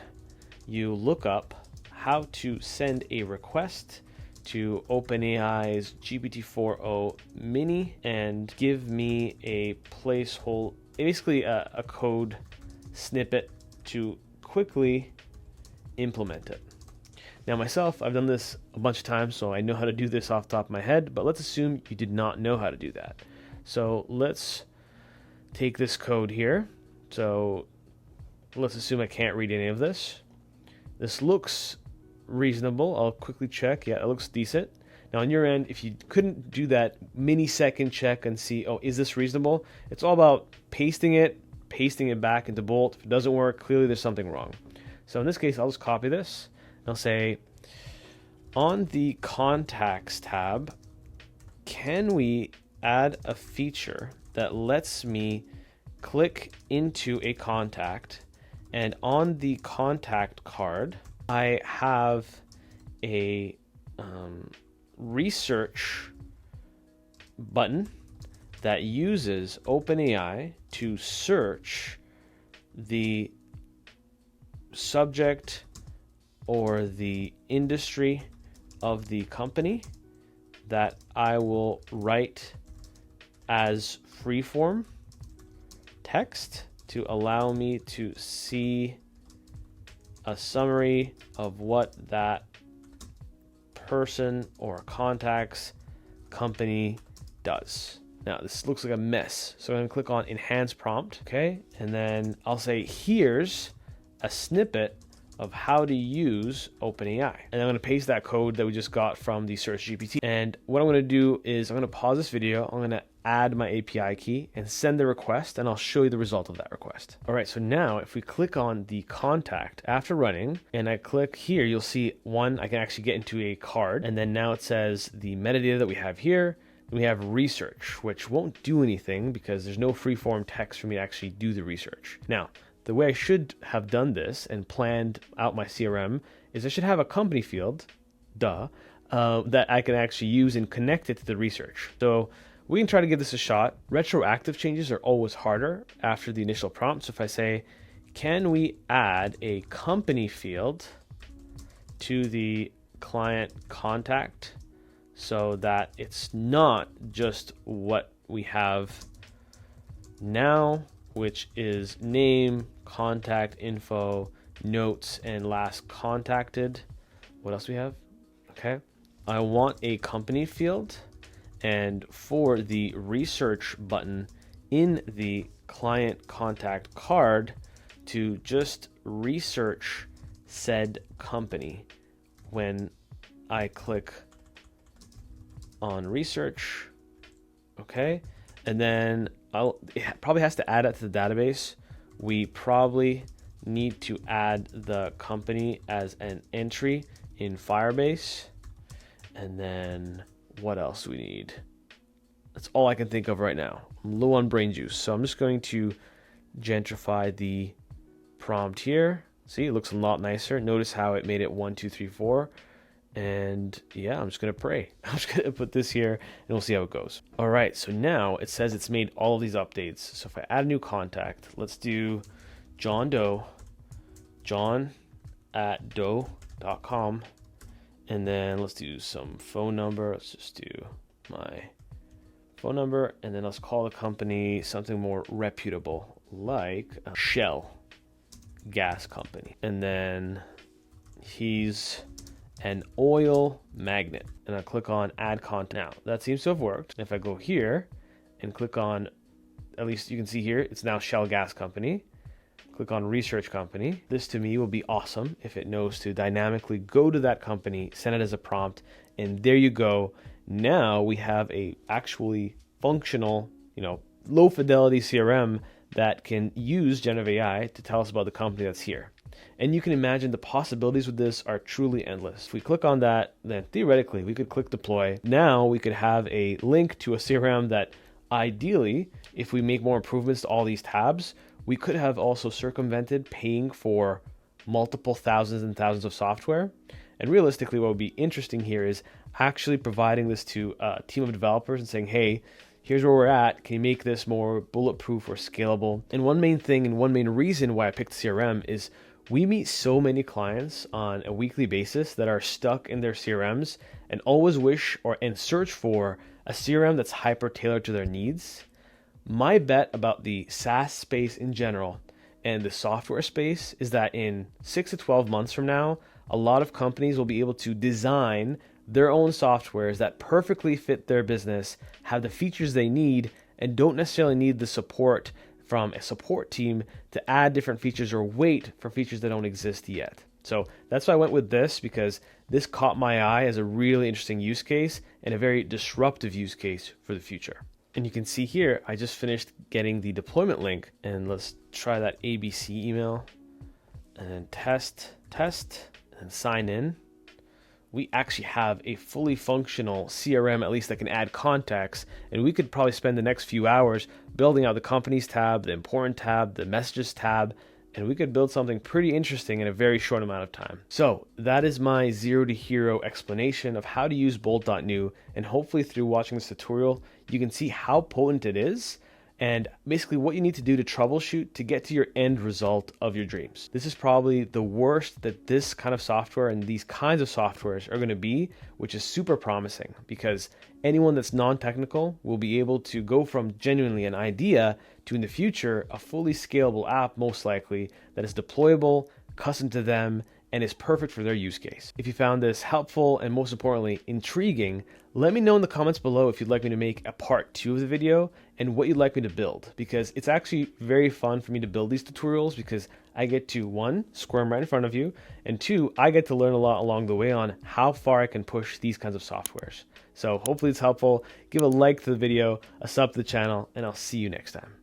you look up how to send a request to OpenAI's GPT-4o mini and give me a placeholder, basically a code snippet to quickly implement it. Now myself, I've done this a bunch of times, so I know how to do this off the top of my head, but let's assume you did not know how to do that. So let's take this code here. So let's assume I can't read any of this. This looks reasonable. I'll quickly check. Yeah, it looks decent. Now on your end, if you couldn't do that mini-second check and see, oh, is this reasonable? It's all about pasting it back into Bolt. If it doesn't work, clearly there's something wrong. So in this case, I'll just copy this. And I'll say, on the contacts tab, can we add a feature that lets me click into a contact, and on the contact card, I have a research button that uses OpenAI to search the subject or the industry of the company that I will write as freeform text to allow me to see a summary of what that person or contact's company does. Now this looks like a mess, so I'm going to click on enhance prompt, okay, and then I'll say here's a snippet of how to use OpenAI, and I'm going to paste that code that we just got from the search GPT. And what I'm going to do is I'm going to pause this video, I'm going to add my API key and send the request, and I'll show you the result of that request. All right, so now if we click on the contact after running and I click here, you'll see one, I can actually get into a card, and then now it says the metadata that we have here, We have research, which won't do anything because there's no free-form text for me to actually do the research. Now, the way I should have done this and planned out my CRM is I should have a company field, that I can actually use and connect it to the research. So we can try to give this a shot. Retroactive changes are always harder after the initial prompt. So if I say, can we add a company field to the client contact so that it's not just what we have now, which is name, contact info, notes, and last contacted. What else do we have? Okay. I want a company field, and for the research button in the client contact card to just research said company when I click on research. Okay. And then it probably has to add it to the database. We probably need to add the company as an entry in Firebase. And then what else do we need? That's all I can think of right now. I'm low on brain juice. So I'm just going to gentrify the prompt here. See, it looks a lot nicer. Notice how it made it 1, 2, 3, 4. And yeah, I'm just going to pray. I'm just going to put this here and we'll see how it goes. All right. So now it says it's made all of these updates. So if I add a new contact, let's do John Doe, john@doe.com. And then let's do some phone number. Let's just do my phone number. And then let's call the company something more reputable, like Shell Gas Company. And then he's an oil magnet. And I click on add content. Now, that seems to have worked. If I go here and click on, at least you can see here, it's now Shell Gas Company. Click on research company. This to me will be awesome if it knows to dynamically go to that company, send it as a prompt, and there you go. Now we have a actually functional, low fidelity CRM that can use generative AI to tell us about the company that's here. And you can imagine the possibilities with this are truly endless. If we click on that, then theoretically we could click deploy. Now we could have a link to a CRM that ideally, if we make more improvements to all these tabs, we could have also circumvented paying for multiple thousands and thousands of software. And realistically, what would be interesting here is actually providing this to a team of developers and saying, hey, here's where we're at. Can you make this more bulletproof or scalable? And one main thing and one main reason why I picked CRM is we meet so many clients on a weekly basis that are stuck in their CRMs and always wish and search for a CRM that's hyper tailored to their needs. My bet about the SaaS space in general and the software space is that in 6 to 12 months from now, a lot of companies will be able to design their own softwares that perfectly fit their business, have the features they need, and don't necessarily need the support from a support team to add different features or wait for features that don't exist yet. So that's why I went with this, because this caught my eye as a really interesting use case and a very disruptive use case for the future. And you can see here, I just finished getting the deployment link, and let's try that ABC email and then test, and sign in. We actually have a fully functional CRM, at least that can add contacts, and we could probably spend the next few hours building out the companies tab, the important tab, the messages tab, and we could build something pretty interesting in a very short amount of time. So that is my zero to hero explanation of how to use Bolt.new, and hopefully through watching this tutorial, you can see how potent it is and basically what you need to do to troubleshoot to get to your end result of your dreams. This is probably the worst that this kind of software and these kinds of softwares are going to be, which is super promising, because anyone that's non-technical will be able to go from genuinely an idea to, in the future, a fully scalable app, most likely, that is deployable, custom to them, and is perfect for their use case. If you found this helpful and most importantly, intriguing, let me know in the comments below if you'd like me to make a part 2 of the video and what you'd like me to build, because it's actually very fun for me to build these tutorials because I get to, 1, squirm right in front of you, and 2, I get to learn a lot along the way on how far I can push these kinds of softwares. So hopefully it's helpful. Give a like to the video, a sub to the channel, and I'll see you next time.